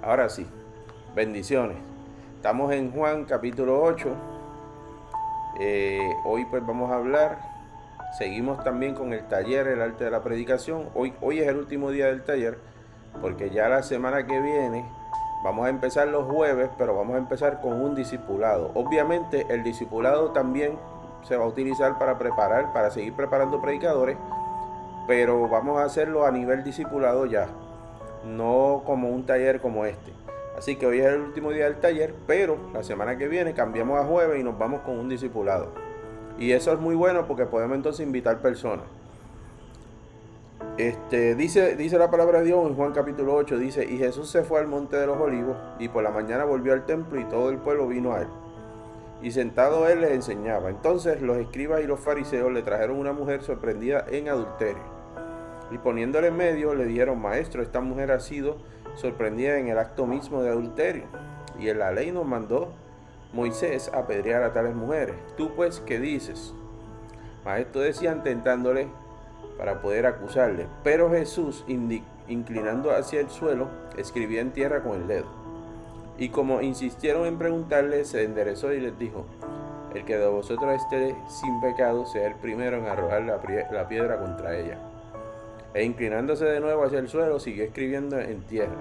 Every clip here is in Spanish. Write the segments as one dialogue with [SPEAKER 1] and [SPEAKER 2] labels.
[SPEAKER 1] Ahora sí, bendiciones. Estamos en Juan capítulo 8. Hoy pues vamos a hablar. Seguimos también con el taller, el arte de la predicación. Hoy es el último día del taller, porque ya la semana que viene vamos a empezar los jueves, pero vamos a empezar con un discipulado. Obviamente el discipulado también se va a utilizar para seguir preparando predicadores, pero vamos a hacerlo a nivel discipulado ya, no como un taller como este. Así que hoy es el último día del taller, pero la semana que viene cambiamos a jueves y nos vamos con un discipulado. Y eso es muy bueno porque podemos entonces invitar personas. Dice la palabra de Dios en Juan capítulo 8, dice, y Jesús se fue al monte de los olivos y por la mañana volvió al templo y todo el pueblo vino a él. Y sentado él les enseñaba. Entonces los escribas y los fariseos le trajeron una mujer sorprendida en adulterio. Y poniéndole en medio le dijeron, maestro, esta mujer ha sido sorprendida en el acto mismo de adulterio. Y en la ley nos mandó Moisés a apedrear a tales mujeres. Tú pues, ¿qué dices? Maestro decían tentándole para poder acusarle. Pero Jesús, inclinando hacia el suelo, escribía en tierra con el dedo. Y como insistieron en preguntarle, se enderezó y les dijo, el que de vosotros esté sin pecado sea el primero en arrojar la piedra contra ella. E inclinándose de nuevo hacia el suelo, siguió escribiendo en tierra.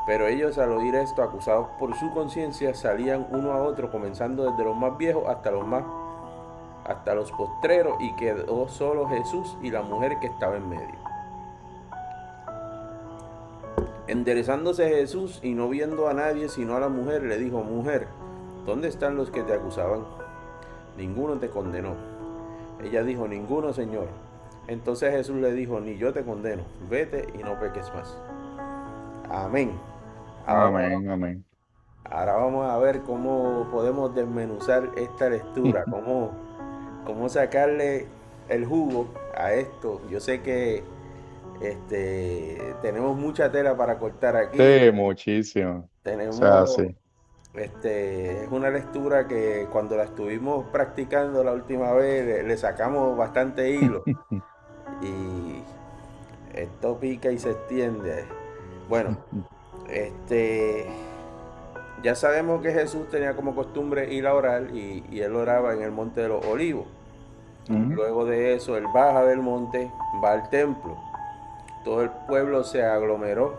[SPEAKER 1] Pero ellos, al oír esto, acusados por su conciencia, salían uno a otro, comenzando desde los más viejos hasta los postreros, y quedó solo Jesús y la mujer que estaba en medio. Enderezándose Jesús y no viendo a nadie sino a la mujer, le dijo, mujer, ¿dónde están los que te acusaban? Ninguno te condenó. Ella dijo, ninguno, Señor. Entonces Jesús le dijo, ni yo te condeno, vete y no peques más. Amén. Ahora,
[SPEAKER 2] Amén, amén.
[SPEAKER 1] ahora vamos a ver cómo podemos desmenuzar esta lectura, cómo sacarle el jugo a esto. Yo sé que tenemos mucha tela para cortar aquí.
[SPEAKER 2] Sí, muchísimo. O sea,
[SPEAKER 1] Tenemos,
[SPEAKER 2] sí.
[SPEAKER 1] es una lectura que cuando la estuvimos practicando la última vez le sacamos bastante hilo y esto pica y se extiende. Bueno, este, ya sabemos que Jesús tenía como costumbre ir a orar y él oraba en el monte de los olivos.
[SPEAKER 2] Ujú.
[SPEAKER 1] Luego de eso, él baja del monte, va al templo. Todo el pueblo se aglomeró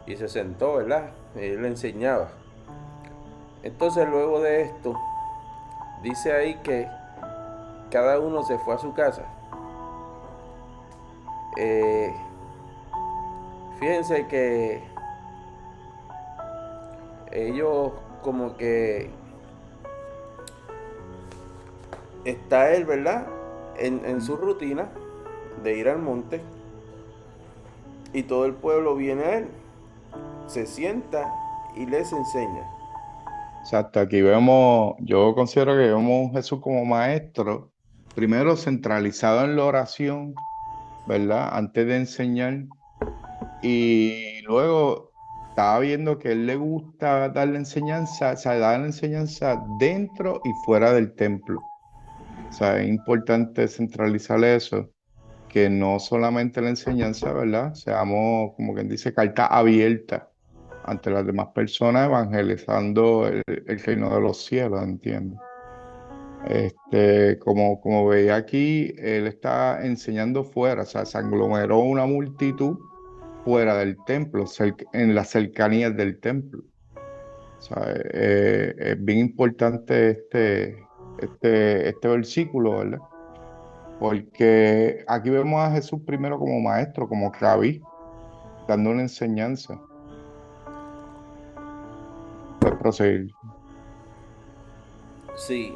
[SPEAKER 1] y se sentó, ¿verdad? Él le enseñaba. Entonces, luego de esto, dice ahí que cada uno se fue a su casa. Eh, Fíjense que ellos como que está él, ¿verdad? En su rutina de ir al monte y todo el pueblo viene a él, se sienta y les enseña.
[SPEAKER 2] Exacto, aquí vemos, yo considero que vemos a Jesús como maestro, primero centralizado en la oración, ¿verdad? Antes de enseñar, y luego estaba viendo que a él le gusta dar la enseñanza, o sea, dar la enseñanza dentro y fuera del templo. O sea, es importante centralizar eso, que no solamente la enseñanza, ¿verdad? Seamos, como quien dice, carta abierta ante las demás personas, evangelizando el reino de los cielos, ¿entiendes? Como veía aquí, él está enseñando fuera, o sea, se aglomeró una multitud fuera del templo, en las cercanías del templo. O sea, es bien importante este versículo, ¿verdad? Porque aquí vemos a Jesús primero como maestro, como rabí, dando una enseñanza. Puedes proseguir.
[SPEAKER 1] Sí,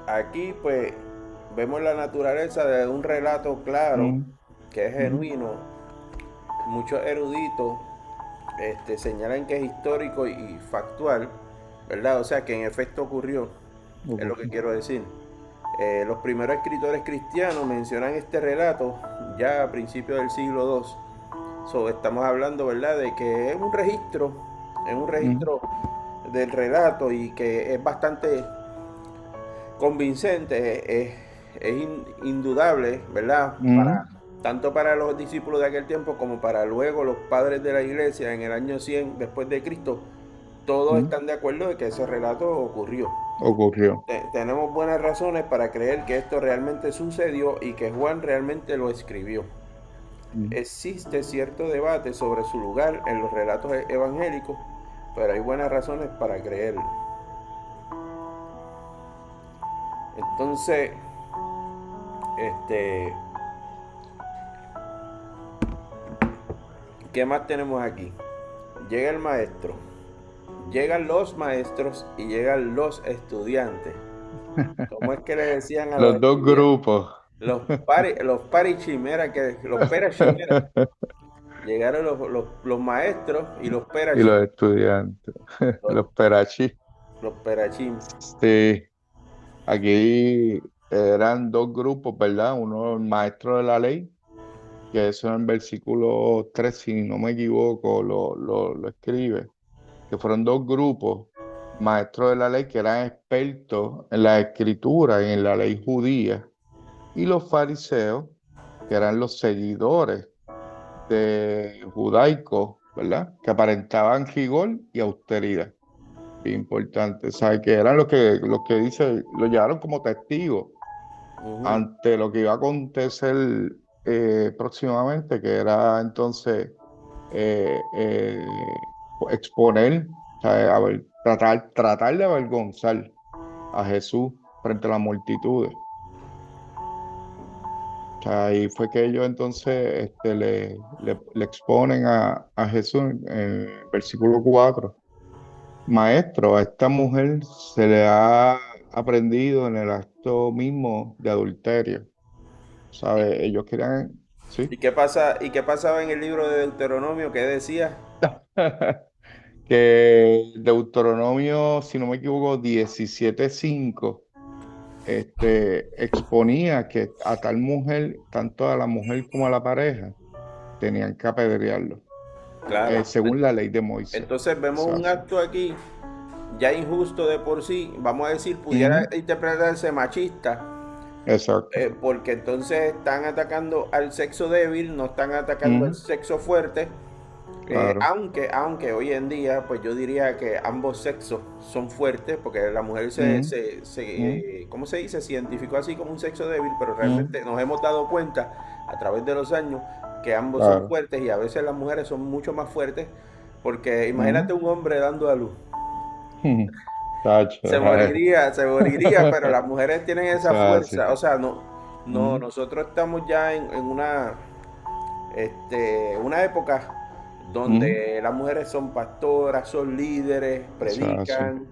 [SPEAKER 1] aquí pues vemos la naturaleza de un relato claro,
[SPEAKER 2] Mm,
[SPEAKER 1] que es
[SPEAKER 2] mm,
[SPEAKER 1] genuino. Muchos eruditos señalan que es histórico y factual, ¿verdad? O sea, que en efecto ocurrió, es lo que
[SPEAKER 2] ocurre.
[SPEAKER 1] quiero decir. Los primeros escritores cristianos mencionan este relato ya a principios del siglo II. So, estamos hablando, ¿verdad?, de que es un
[SPEAKER 2] Mm,
[SPEAKER 1] registro del relato y que es bastante convincente, indudable, ¿verdad?
[SPEAKER 2] mm,
[SPEAKER 1] tanto para los discípulos de aquel tiempo como para luego los padres de la iglesia en el año 100 después de Cristo, todos
[SPEAKER 2] ¿Mm?
[SPEAKER 1] están de acuerdo de que ese relato ocurrió.
[SPEAKER 2] Ocurrió.
[SPEAKER 1] Tenemos buenas razones para creer que esto realmente sucedió y que Juan realmente lo escribió.
[SPEAKER 2] ¿Mm?
[SPEAKER 1] Existe cierto debate sobre su lugar en los relatos evangélicos, pero hay buenas razones para creerlo. Entonces, este, ¿qué más tenemos aquí? Llega el maestro, llegan los maestros y llegan los estudiantes. ¿Cómo es que le decían a los
[SPEAKER 2] Los dos
[SPEAKER 1] estudiantes?
[SPEAKER 2] grupos.
[SPEAKER 1] Los parichimeras, los perachimeras. Llegaron los maestros y los
[SPEAKER 2] Y
[SPEAKER 1] perachim.
[SPEAKER 2] los estudiantes.
[SPEAKER 1] Los,
[SPEAKER 2] Los perachí.
[SPEAKER 1] los perachim.
[SPEAKER 2] Sí, aquí eran dos grupos, ¿verdad? Uno, el maestro de la ley, que eso en el versículo 3 si no me equivoco, lo escribe, que fueron dos grupos, maestros de la ley que eran expertos en la escritura y en la ley judía, y los fariseos, que eran los seguidores de judaicos, ¿verdad? Que aparentaban rigor y austeridad. Bien importante, ¿sabes? Que eran los que dice, lo llevaron como testigos
[SPEAKER 1] Ujú.
[SPEAKER 2] ante lo que iba a acontecer próximamente, que era entonces exponer, ¿sabes? Tratar de avergonzar a Jesús frente a las multitudes. O sea, ahí fue que ellos entonces le exponen a Jesús en el versículo 4. Maestro, a esta mujer se le ha aprendido en el acto mismo de adulterio. ¿Sabe? Ellos querían, sí,
[SPEAKER 1] ¿Y qué pasaba en el libro de Deuteronomio? ¿Qué decía?
[SPEAKER 2] que Deuteronomio, si no me equivoco, 17:5, exponía que a tal mujer, tanto a la mujer como a la pareja, tenían que apedrearlo,
[SPEAKER 1] Claro.
[SPEAKER 2] según la ley de Moisés.
[SPEAKER 1] Entonces vemos
[SPEAKER 2] Eso es
[SPEAKER 1] un
[SPEAKER 2] así.
[SPEAKER 1] acto aquí ya injusto de por sí, vamos a decir, pudiera
[SPEAKER 2] Ujú.
[SPEAKER 1] interpretarse machista,
[SPEAKER 2] Exacto,
[SPEAKER 1] porque entonces están atacando al sexo débil, no están atacando al
[SPEAKER 2] ujú,
[SPEAKER 1] sexo fuerte,
[SPEAKER 2] claro.
[SPEAKER 1] aunque hoy en día, pues yo diría que ambos sexos son fuertes, porque la mujer
[SPEAKER 2] Ujú, ujú,
[SPEAKER 1] ¿cómo se dice? Se identificó así como un sexo débil, pero
[SPEAKER 2] ujú,
[SPEAKER 1] realmente nos hemos dado cuenta a través de los años que ambos son
[SPEAKER 2] claro.
[SPEAKER 1] fuertes y a veces las mujeres son mucho más fuertes, porque
[SPEAKER 2] Ujú,
[SPEAKER 1] imagínate un hombre dando a luz.
[SPEAKER 2] ujú. Tacho,
[SPEAKER 1] Se moriría, pero las mujeres tienen esa
[SPEAKER 2] eso es así.
[SPEAKER 1] fuerza. O sea, no,
[SPEAKER 2] Ujú,
[SPEAKER 1] nosotros estamos ya en una época
[SPEAKER 2] ujú,
[SPEAKER 1] donde las mujeres son pastoras, son líderes,
[SPEAKER 2] eso es así.
[SPEAKER 1] predican,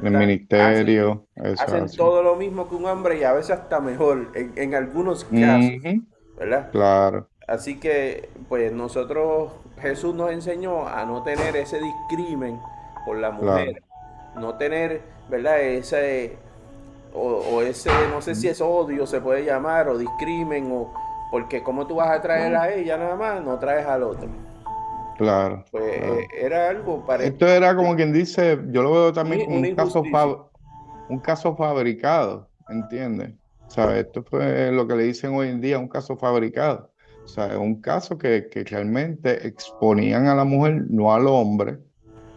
[SPEAKER 2] El
[SPEAKER 1] cantan,
[SPEAKER 2] ministerio, eso es
[SPEAKER 1] hacen
[SPEAKER 2] así.
[SPEAKER 1] todo lo mismo que un hombre y a veces hasta mejor, en algunos casos,
[SPEAKER 2] Ujú,
[SPEAKER 1] ¿verdad?
[SPEAKER 2] claro,
[SPEAKER 1] Así que, pues nosotros, Jesús nos enseñó a no tener ese discrimen por la
[SPEAKER 2] claro.
[SPEAKER 1] mujer, no tener, ¿verdad? O ese, no sé si
[SPEAKER 2] Ujú,
[SPEAKER 1] es odio se puede llamar, o discrimen, o porque como tú vas a traer a ella nada más, no traes al otro.
[SPEAKER 2] claro,
[SPEAKER 1] Pues
[SPEAKER 2] claro.
[SPEAKER 1] era algo
[SPEAKER 2] Esto era como quien dice, yo lo veo también como
[SPEAKER 1] una injusticia.
[SPEAKER 2] un caso fabricado, ¿entiendes? ¿Sabes? Esto fue lo que le dicen hoy en día, un caso fabricado. O sea, un caso que realmente exponían a la mujer, no al hombre,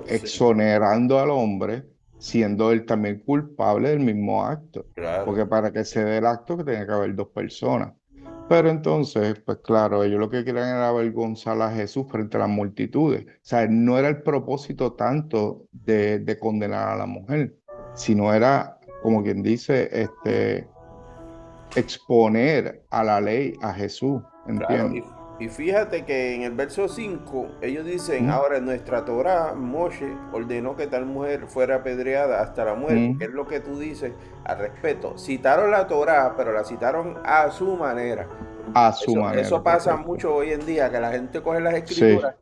[SPEAKER 1] Sí,
[SPEAKER 2] exonerando al hombre, siendo él también culpable del mismo acto.
[SPEAKER 1] claro.
[SPEAKER 2] Porque para que se dé el acto que tenía que haber dos personas. Pero entonces, pues claro, ellos lo que querían era avergonzar a Jesús frente a las multitudes. O sea, no era el propósito tanto de condenar a la mujer, sino era, como quien dice, exponer a la ley a Jesús,
[SPEAKER 1] Claro,
[SPEAKER 2] ¿entiendes?
[SPEAKER 1] y fíjate que en el verso 5 ellos dicen,
[SPEAKER 2] Mm,
[SPEAKER 1] ahora en nuestra Torá, Moshe ordenó que tal mujer fuera apedreada hasta la muerte. ¿Qué
[SPEAKER 2] mm,
[SPEAKER 1] es lo que tú dices al respecto? Citaron la Torá, pero la citaron a su manera.
[SPEAKER 2] a su
[SPEAKER 1] Eso
[SPEAKER 2] manera,
[SPEAKER 1] pasa
[SPEAKER 2] correcto.
[SPEAKER 1] mucho hoy en día, que la gente coge las
[SPEAKER 2] Sí.
[SPEAKER 1] escrituras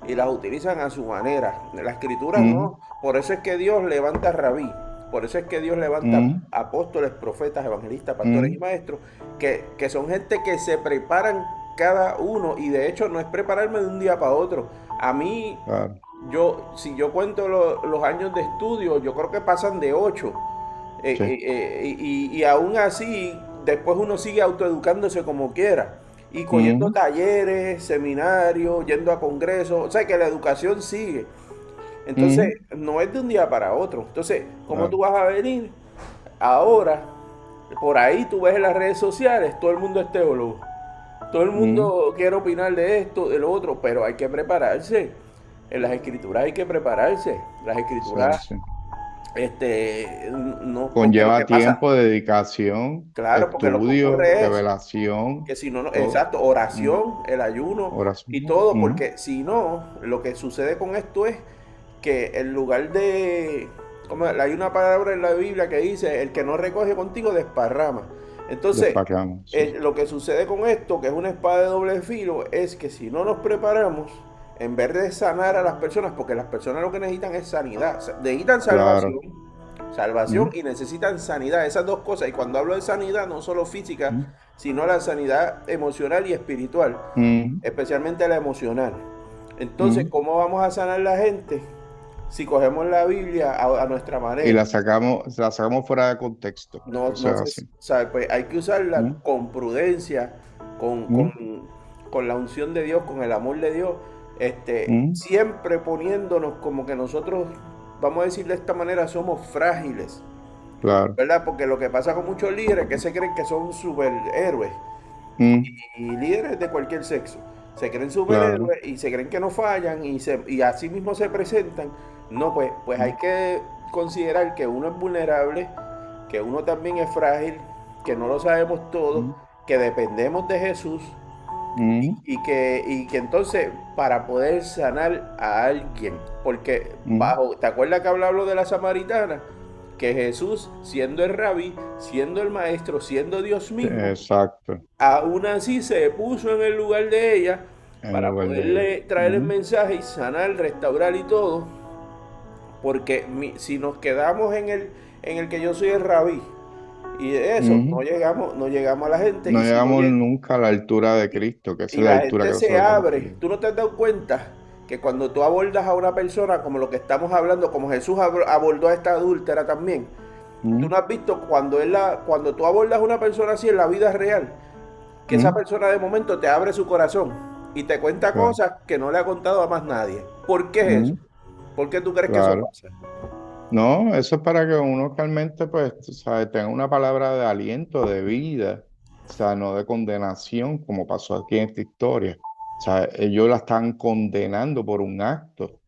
[SPEAKER 1] y las utilizan a su manera. Las escrituras
[SPEAKER 2] Mm,
[SPEAKER 1] no. Por eso es que Dios levanta rabí. Por eso es que Dios levanta
[SPEAKER 2] mm,
[SPEAKER 1] apóstoles, profetas, evangelistas, pastores y
[SPEAKER 2] mm,
[SPEAKER 1] maestros, que son gente que se preparan cada uno. Y de hecho no es prepararme de un día para otro. A mí,
[SPEAKER 2] claro.
[SPEAKER 1] si yo cuento los años de estudio, yo creo que pasan de 8.
[SPEAKER 2] Sí.
[SPEAKER 1] Y aún así, después uno sigue autoeducándose como quiera. y cogiendo
[SPEAKER 2] ujú,
[SPEAKER 1] talleres, seminarios, yendo a congresos, o sea que la educación sigue. Entonces,
[SPEAKER 2] ujú,
[SPEAKER 1] no es de un día para otro. Entonces, ¿cómo tú
[SPEAKER 2] claro,
[SPEAKER 1] vas a venir ahora? Por ahí tú ves en las redes sociales, todo el mundo es teólogo. Todo el
[SPEAKER 2] ujú,
[SPEAKER 1] mundo quiere opinar de esto, de lo otro, pero hay que prepararse. En las escrituras hay que prepararse. Las
[SPEAKER 2] sí,
[SPEAKER 1] escrituras,
[SPEAKER 2] sí.
[SPEAKER 1] no, porque lo que
[SPEAKER 2] Conlleva
[SPEAKER 1] pasa,
[SPEAKER 2] tiempo, dedicación,
[SPEAKER 1] claro, porque lo que
[SPEAKER 2] estudio,
[SPEAKER 1] ocurre es
[SPEAKER 2] revelación,
[SPEAKER 1] que si no,
[SPEAKER 2] todo.
[SPEAKER 1] exacto,
[SPEAKER 2] Ujú,
[SPEAKER 1] oración, el ayuno y
[SPEAKER 2] oración.
[SPEAKER 1] todo,
[SPEAKER 2] Ujú,
[SPEAKER 1] porque si no, lo que sucede con esto es que en lugar de, como hay una palabra en la Biblia que dice, el que no recoge contigo desparrama. Entonces,
[SPEAKER 2] desparramos, sí.
[SPEAKER 1] lo que sucede con esto, que es una espada de doble filo, es que si no nos preparamos, en vez de sanar a las personas, porque las personas lo que necesitan es sanidad, necesitan
[SPEAKER 2] Claro.
[SPEAKER 1] salvación
[SPEAKER 2] Ujú,
[SPEAKER 1] y necesitan sanidad, esas dos cosas. Y cuando hablo de sanidad, no solo física,
[SPEAKER 2] ujú,
[SPEAKER 1] sino la sanidad emocional y espiritual,
[SPEAKER 2] ujú,
[SPEAKER 1] especialmente la emocional. Entonces,
[SPEAKER 2] ujú.
[SPEAKER 1] ¿cómo vamos a sanar la gente si cogemos la Biblia a nuestra
[SPEAKER 2] Y
[SPEAKER 1] manera?
[SPEAKER 2] la sacamos fuera de contexto.
[SPEAKER 1] No,
[SPEAKER 2] Eso
[SPEAKER 1] no
[SPEAKER 2] es
[SPEAKER 1] se
[SPEAKER 2] así.
[SPEAKER 1] sabe, pues hay que usarla
[SPEAKER 2] Ujú,
[SPEAKER 1] con prudencia, con,
[SPEAKER 2] ujú,
[SPEAKER 1] con, con la unción de Dios, con el amor de Dios,
[SPEAKER 2] ujú.
[SPEAKER 1] siempre poniéndonos como que nosotros, vamos a decir de esta manera, somos frágiles,
[SPEAKER 2] Claro.
[SPEAKER 1] ¿verdad? Porque lo que pasa con muchos líderes es que se creen que son superhéroes
[SPEAKER 2] Ujú,
[SPEAKER 1] y líderes de cualquier sexo. Se creen
[SPEAKER 2] claro.
[SPEAKER 1] superhéroes y se creen que no fallan y así mismo se presentan. No, pues hay
[SPEAKER 2] Ujú,
[SPEAKER 1] que considerar que uno es vulnerable, que uno también es frágil, que no lo sabemos todo,
[SPEAKER 2] ujú,
[SPEAKER 1] que dependemos de Jesús
[SPEAKER 2] ujú,
[SPEAKER 1] y que entonces para poder sanar a alguien, porque
[SPEAKER 2] ujú.
[SPEAKER 1] bajo, ¿te acuerdas que hablaba de la samaritana? Que Jesús, siendo el rabí, siendo el maestro, siendo Dios mismo,
[SPEAKER 2] Exacto.
[SPEAKER 1] aún así se puso en el lugar de ella
[SPEAKER 2] En
[SPEAKER 1] para
[SPEAKER 2] lugar de ella.
[SPEAKER 1] poderle traer el
[SPEAKER 2] Ujú,
[SPEAKER 1] mensaje y sanar, restaurar y todo, porque si nos quedamos en el que yo soy el rabí y de eso,
[SPEAKER 2] ujú.
[SPEAKER 1] no llegamos a la gente
[SPEAKER 2] No
[SPEAKER 1] y si no
[SPEAKER 2] llegamos
[SPEAKER 1] llega,
[SPEAKER 2] nunca a la altura de Cristo, que esa
[SPEAKER 1] y
[SPEAKER 2] es la
[SPEAKER 1] la
[SPEAKER 2] altura que
[SPEAKER 1] gente se
[SPEAKER 2] nosotros tenemos que
[SPEAKER 1] abre,
[SPEAKER 2] llegar.
[SPEAKER 1] tú no te has dado cuenta que cuando tú abordas a una persona como lo que estamos hablando, como Jesús abordó a esta adúltera también, tú
[SPEAKER 2] Ujú,
[SPEAKER 1] no has visto cuando tú abordas a una persona así en la vida real, que esa
[SPEAKER 2] ujú,
[SPEAKER 1] persona de momento te abre su corazón y te cuenta
[SPEAKER 2] claro.
[SPEAKER 1] cosas que no le ha contado a más nadie. ¿Por qué es eso?
[SPEAKER 2] Ujú,
[SPEAKER 1] ¿Por qué tú crees que eso
[SPEAKER 2] claro.
[SPEAKER 1] pasa?
[SPEAKER 2] No, eso es para que uno realmente, pues, tú sabes, tenga una palabra de aliento, de vida, o sea, no de condenación, como pasó aquí en esta historia. O sea, ellos la están condenando por un acto.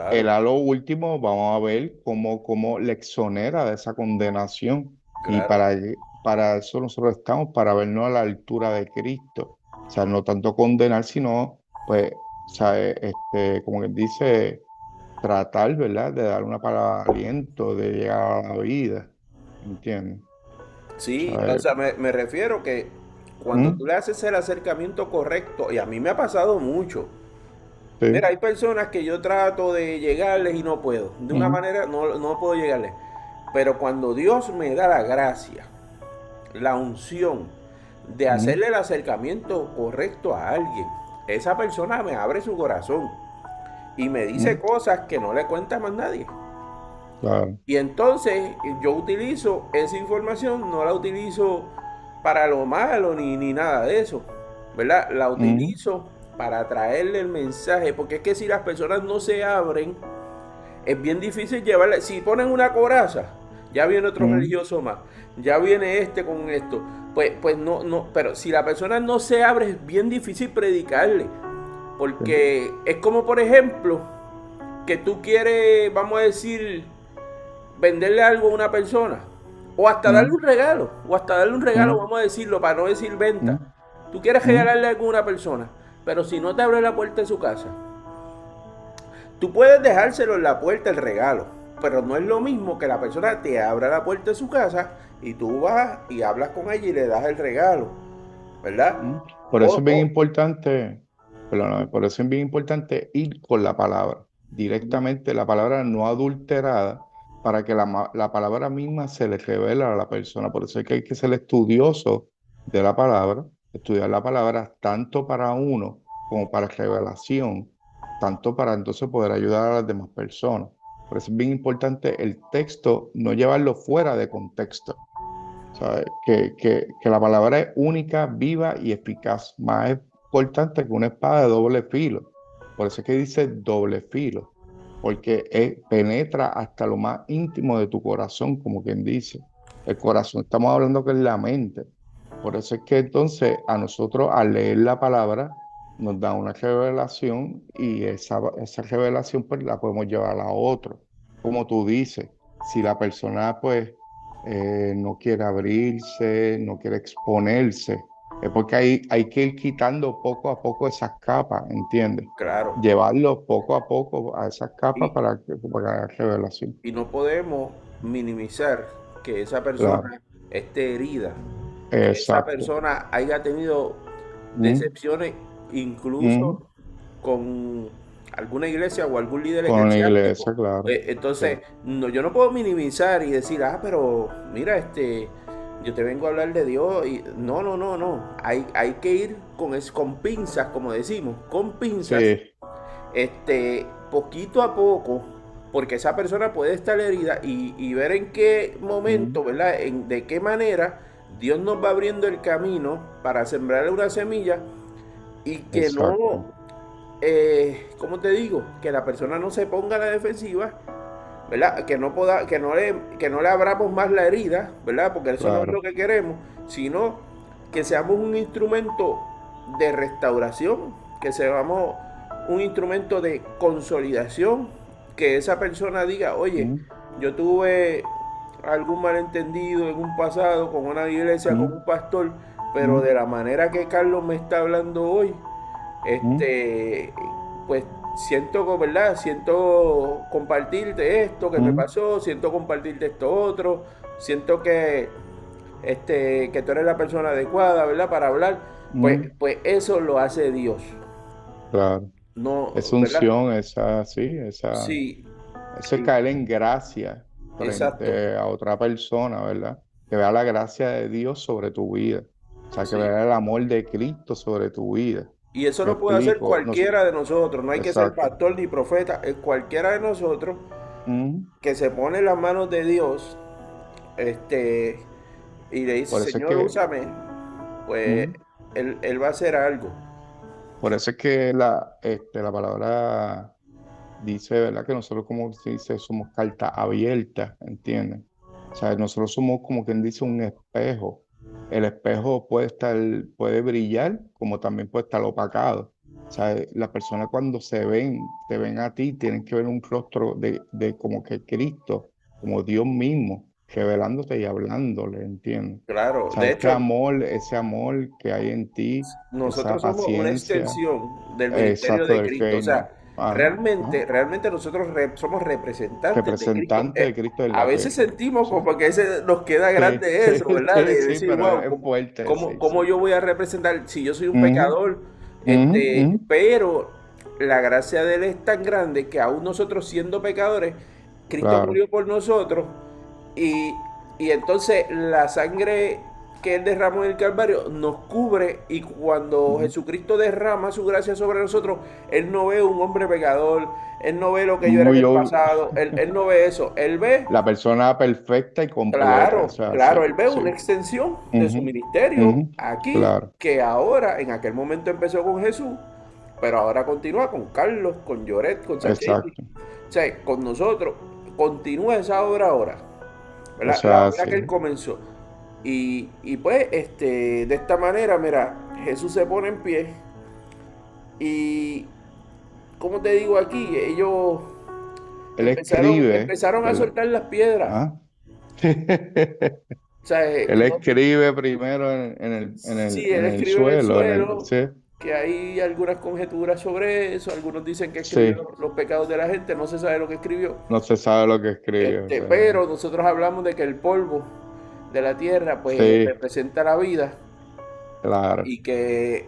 [SPEAKER 2] Él
[SPEAKER 1] Claro,
[SPEAKER 2] a lo último, vamos a ver cómo le exonera de esa condenación. Y
[SPEAKER 1] claro.
[SPEAKER 2] para eso nosotros estamos, para vernos a la altura de Cristo. O sea, no tanto condenar, sino, pues, o sea, como que dice tratar, ¿verdad? De dar una palabra de aliento, de llegar a la vida, ¿entiendes?
[SPEAKER 1] Sí, o
[SPEAKER 2] ¿Sabe?
[SPEAKER 1] sea, me refiero que cuando tú
[SPEAKER 2] ¿Mm?
[SPEAKER 1] le haces el acercamiento correcto, y a mí me ha pasado mucho. Mira,
[SPEAKER 2] Sí.
[SPEAKER 1] hay personas que yo trato de llegarles y no puedo. De una
[SPEAKER 2] Ujú,
[SPEAKER 1] manera no puedo llegarles. Pero cuando Dios me da la gracia, la unción de
[SPEAKER 2] ujú,
[SPEAKER 1] hacerle el acercamiento correcto a alguien, esa persona me abre su corazón y me dice
[SPEAKER 2] ujú,
[SPEAKER 1] cosas que no le cuenta más nadie.
[SPEAKER 2] claro.
[SPEAKER 1] Y entonces yo utilizo esa información, no la utilizo para lo malo ni nada de eso, ¿verdad? La
[SPEAKER 2] Ujú,
[SPEAKER 1] utilizo para traerle el mensaje, porque es que si las personas no se abren, es bien difícil llevarle. Si ponen una coraza, ya viene otro
[SPEAKER 2] ujú,
[SPEAKER 1] religioso más, ya viene este con esto. Pues no, pero si la persona no se abre, es bien difícil predicarle.
[SPEAKER 2] sí,
[SPEAKER 1] Porque es como, por ejemplo, que tú quieres, vamos a decir, venderle algo a una persona. O hasta darle
[SPEAKER 2] ujú,
[SPEAKER 1] un regalo. O hasta darle un regalo,
[SPEAKER 2] ujú,
[SPEAKER 1] vamos a decirlo, para no decir venta.
[SPEAKER 2] ujú,
[SPEAKER 1] Tú quieres
[SPEAKER 2] ujú,
[SPEAKER 1] regalarle algo a una persona. Pero si no te abre la puerta de su casa, tú puedes dejárselo en la puerta el regalo, pero no es lo mismo que la persona te abra la puerta de su casa y tú vas y hablas con ella y le das el regalo, ¿verdad?
[SPEAKER 2] ujú. Por
[SPEAKER 1] O,
[SPEAKER 2] eso es bien
[SPEAKER 1] o,
[SPEAKER 2] importante, perdóname, por eso es bien importante ir con la palabra, directamente la palabra no adulterada, para que la palabra misma se le revele a la persona. Por eso es que hay que ser estudioso de la palabra, estudiar la palabra tanto para uno como para revelación, tanto para entonces poder ayudar a las demás personas. Por eso es bien importante el texto, no llevarlo fuera de contexto. O ¿sabes? Que la palabra es única, viva y eficaz, más importante que una espada de doble filo. Por eso es que dice doble filo, porque penetra hasta lo más íntimo de tu corazón, como quien dice. El corazón, estamos hablando que es la mente. Por eso es que entonces a nosotros al leer la palabra nos da una revelación y esa revelación pues la podemos llevar a otro. Como tú dices, si la persona pues no quiere abrirse, no quiere exponerse, es porque hay que ir quitando poco a poco esas capas, ¿entiendes?
[SPEAKER 1] Claro.
[SPEAKER 2] Llevarlo poco a poco a esas capas
[SPEAKER 1] Y,
[SPEAKER 2] para la revelación.
[SPEAKER 1] y no podemos minimizar que esa
[SPEAKER 2] Claro,
[SPEAKER 1] persona esté herida, que esa
[SPEAKER 2] exacto.
[SPEAKER 1] persona haya tenido
[SPEAKER 2] Mm,
[SPEAKER 1] decepciones
[SPEAKER 2] mm,
[SPEAKER 1] incluso con alguna iglesia o algún líder
[SPEAKER 2] con la
[SPEAKER 1] eclesiástico.
[SPEAKER 2] iglesia, claro. Sí.
[SPEAKER 1] Entonces, no, yo no puedo minimizar y decir, pero mira, yo te vengo a hablar de Dios y no, no, no, no. Hay que ir con pinzas, como decimos, con pinzas,
[SPEAKER 2] Sí.
[SPEAKER 1] poquito a poco, porque esa persona puede estar herida y ver en qué
[SPEAKER 2] Mm,
[SPEAKER 1] momento, ¿verdad? De qué manera Dios nos va abriendo el camino para sembrarle una semilla y que no,
[SPEAKER 2] exacto.
[SPEAKER 1] ¿cómo te digo? Que la persona no se ponga a la defensiva, ¿verdad? Que no le abramos más la herida, ¿verdad? Porque eso no es lo
[SPEAKER 2] Claro.
[SPEAKER 1] que queremos, sino que seamos un instrumento de restauración, que seamos un instrumento de consolidación, que esa persona diga, oye,
[SPEAKER 2] Mm,
[SPEAKER 1] yo tuve algún malentendido en un pasado con una iglesia, con
[SPEAKER 2] mm,
[SPEAKER 1] un pastor, pero
[SPEAKER 2] mm,
[SPEAKER 1] de la manera que Carlos me está hablando hoy,
[SPEAKER 2] mm,
[SPEAKER 1] este, pues siento, ¿verdad? Siento compartirte esto que me
[SPEAKER 2] mm,
[SPEAKER 1] pasó, siento compartirte esto otro, siento que tú eres la persona adecuada, ¿verdad? Para hablar,
[SPEAKER 2] mm,
[SPEAKER 1] pues eso lo hace Dios,
[SPEAKER 2] claro.
[SPEAKER 1] no,
[SPEAKER 2] Esa
[SPEAKER 1] ¿verdad?
[SPEAKER 2] unción, esa, sí,
[SPEAKER 1] Sí,
[SPEAKER 2] eso es
[SPEAKER 1] sí,
[SPEAKER 2] caer en gracia
[SPEAKER 1] exacto,
[SPEAKER 2] frente a otra persona, ¿verdad? Que vea la gracia de Dios sobre tu vida. O sea, que
[SPEAKER 1] sí.
[SPEAKER 2] vea el amor de Cristo sobre tu vida.
[SPEAKER 1] Y eso
[SPEAKER 2] Me
[SPEAKER 1] lo puede hacer
[SPEAKER 2] explico. No,
[SPEAKER 1] cualquiera de nosotros, no hay que ser
[SPEAKER 2] exacto.
[SPEAKER 1] pastor ni profeta, es cualquiera de nosotros
[SPEAKER 2] Mm,
[SPEAKER 1] que se pone en las manos de Dios, este, y le dice,
[SPEAKER 2] por eso es
[SPEAKER 1] Señor,
[SPEAKER 2] que,
[SPEAKER 1] úsame, pues
[SPEAKER 2] mm,
[SPEAKER 1] él va a hacer algo.
[SPEAKER 2] por eso es que la palabra dice, ¿verdad? Que nosotros, como se dice, somos carta abierta, ¿entiendes? O sea, nosotros somos como quien dice un espejo. El espejo puede brillar, como también puede estar opacado. O sea, las personas cuando te ven a ti, tienen que ver un rostro de como que Cristo, como Dios mismo, revelándote y hablándole, ¿entiendes? O
[SPEAKER 1] Claro,
[SPEAKER 2] sea,
[SPEAKER 1] de hecho,
[SPEAKER 2] ese amor que hay en ti, esa
[SPEAKER 1] nosotros somos una
[SPEAKER 2] paciencia,
[SPEAKER 1] extensión del ministerio
[SPEAKER 2] exacto,
[SPEAKER 1] de
[SPEAKER 2] del
[SPEAKER 1] Cristo. O
[SPEAKER 2] reino.
[SPEAKER 1] sea,
[SPEAKER 2] Ajá, ajá.
[SPEAKER 1] realmente nosotros somos representantes de Cristo.
[SPEAKER 2] Representante de Cristo en
[SPEAKER 1] A
[SPEAKER 2] la
[SPEAKER 1] veces
[SPEAKER 2] tierra.
[SPEAKER 1] sentimos
[SPEAKER 2] Sí,
[SPEAKER 1] como que nos queda
[SPEAKER 2] sí,
[SPEAKER 1] grande
[SPEAKER 2] sí,
[SPEAKER 1] eso, ¿verdad?
[SPEAKER 2] sí,
[SPEAKER 1] De
[SPEAKER 2] sí,
[SPEAKER 1] decir,
[SPEAKER 2] pero
[SPEAKER 1] wow,
[SPEAKER 2] es fuerte, sí,
[SPEAKER 1] ¿cómo
[SPEAKER 2] sí.
[SPEAKER 1] yo voy a representar si yo soy un
[SPEAKER 2] Ujú,
[SPEAKER 1] pecador?
[SPEAKER 2] ujú, ujú.
[SPEAKER 1] Pero la gracia de Él es tan grande que aún nosotros siendo pecadores, Cristo
[SPEAKER 2] Claro.
[SPEAKER 1] murió por nosotros y, y entonces la sangre que Él derramó en el Calvario nos cubre y cuando
[SPEAKER 2] Ujú.
[SPEAKER 1] Jesucristo derrama su gracia sobre nosotros, Él no ve un hombre pecador, Él no ve lo que yo era en
[SPEAKER 2] Muy
[SPEAKER 1] el
[SPEAKER 2] obvio.
[SPEAKER 1] pasado, Él no ve eso, Él ve,
[SPEAKER 2] La persona perfecta y completa,
[SPEAKER 1] claro,
[SPEAKER 2] eso es
[SPEAKER 1] claro,
[SPEAKER 2] así,
[SPEAKER 1] Él ve
[SPEAKER 2] sí.
[SPEAKER 1] una extensión de su
[SPEAKER 2] Ujú,
[SPEAKER 1] ministerio
[SPEAKER 2] ujú.
[SPEAKER 1] aquí,
[SPEAKER 2] Claro,
[SPEAKER 1] que ahora, en aquel momento empezó con Jesús, pero ahora continúa con Carlos, con Lloret, con Sacchetti,
[SPEAKER 2] exacto.
[SPEAKER 1] o sea, con nosotros, continúa esa obra ahora, ¿verdad?
[SPEAKER 2] Eso es
[SPEAKER 1] La obra
[SPEAKER 2] así.
[SPEAKER 1] que Él comenzó. Y pues, de esta manera, mira, Jesús se pone en pie y, como te digo aquí, ellos
[SPEAKER 2] Él escribe,
[SPEAKER 1] empezaron a
[SPEAKER 2] ¿verdad?
[SPEAKER 1] soltar las piedras.
[SPEAKER 2] Ah.
[SPEAKER 1] O sea,
[SPEAKER 2] Él
[SPEAKER 1] no,
[SPEAKER 2] escribe primero
[SPEAKER 1] sí, él
[SPEAKER 2] en el
[SPEAKER 1] escribió en el
[SPEAKER 2] suelo,
[SPEAKER 1] suelo,
[SPEAKER 2] sí,
[SPEAKER 1] que hay algunas conjeturas sobre eso, algunos dicen que
[SPEAKER 2] sí.
[SPEAKER 1] escribió los pecados de la gente, no se sabe lo que escribió.
[SPEAKER 2] No se sabe lo que escribe. Sí,
[SPEAKER 1] Pero nosotros hablamos de que el polvo de la tierra pues
[SPEAKER 2] sí,
[SPEAKER 1] representa la vida
[SPEAKER 2] claro.
[SPEAKER 1] y que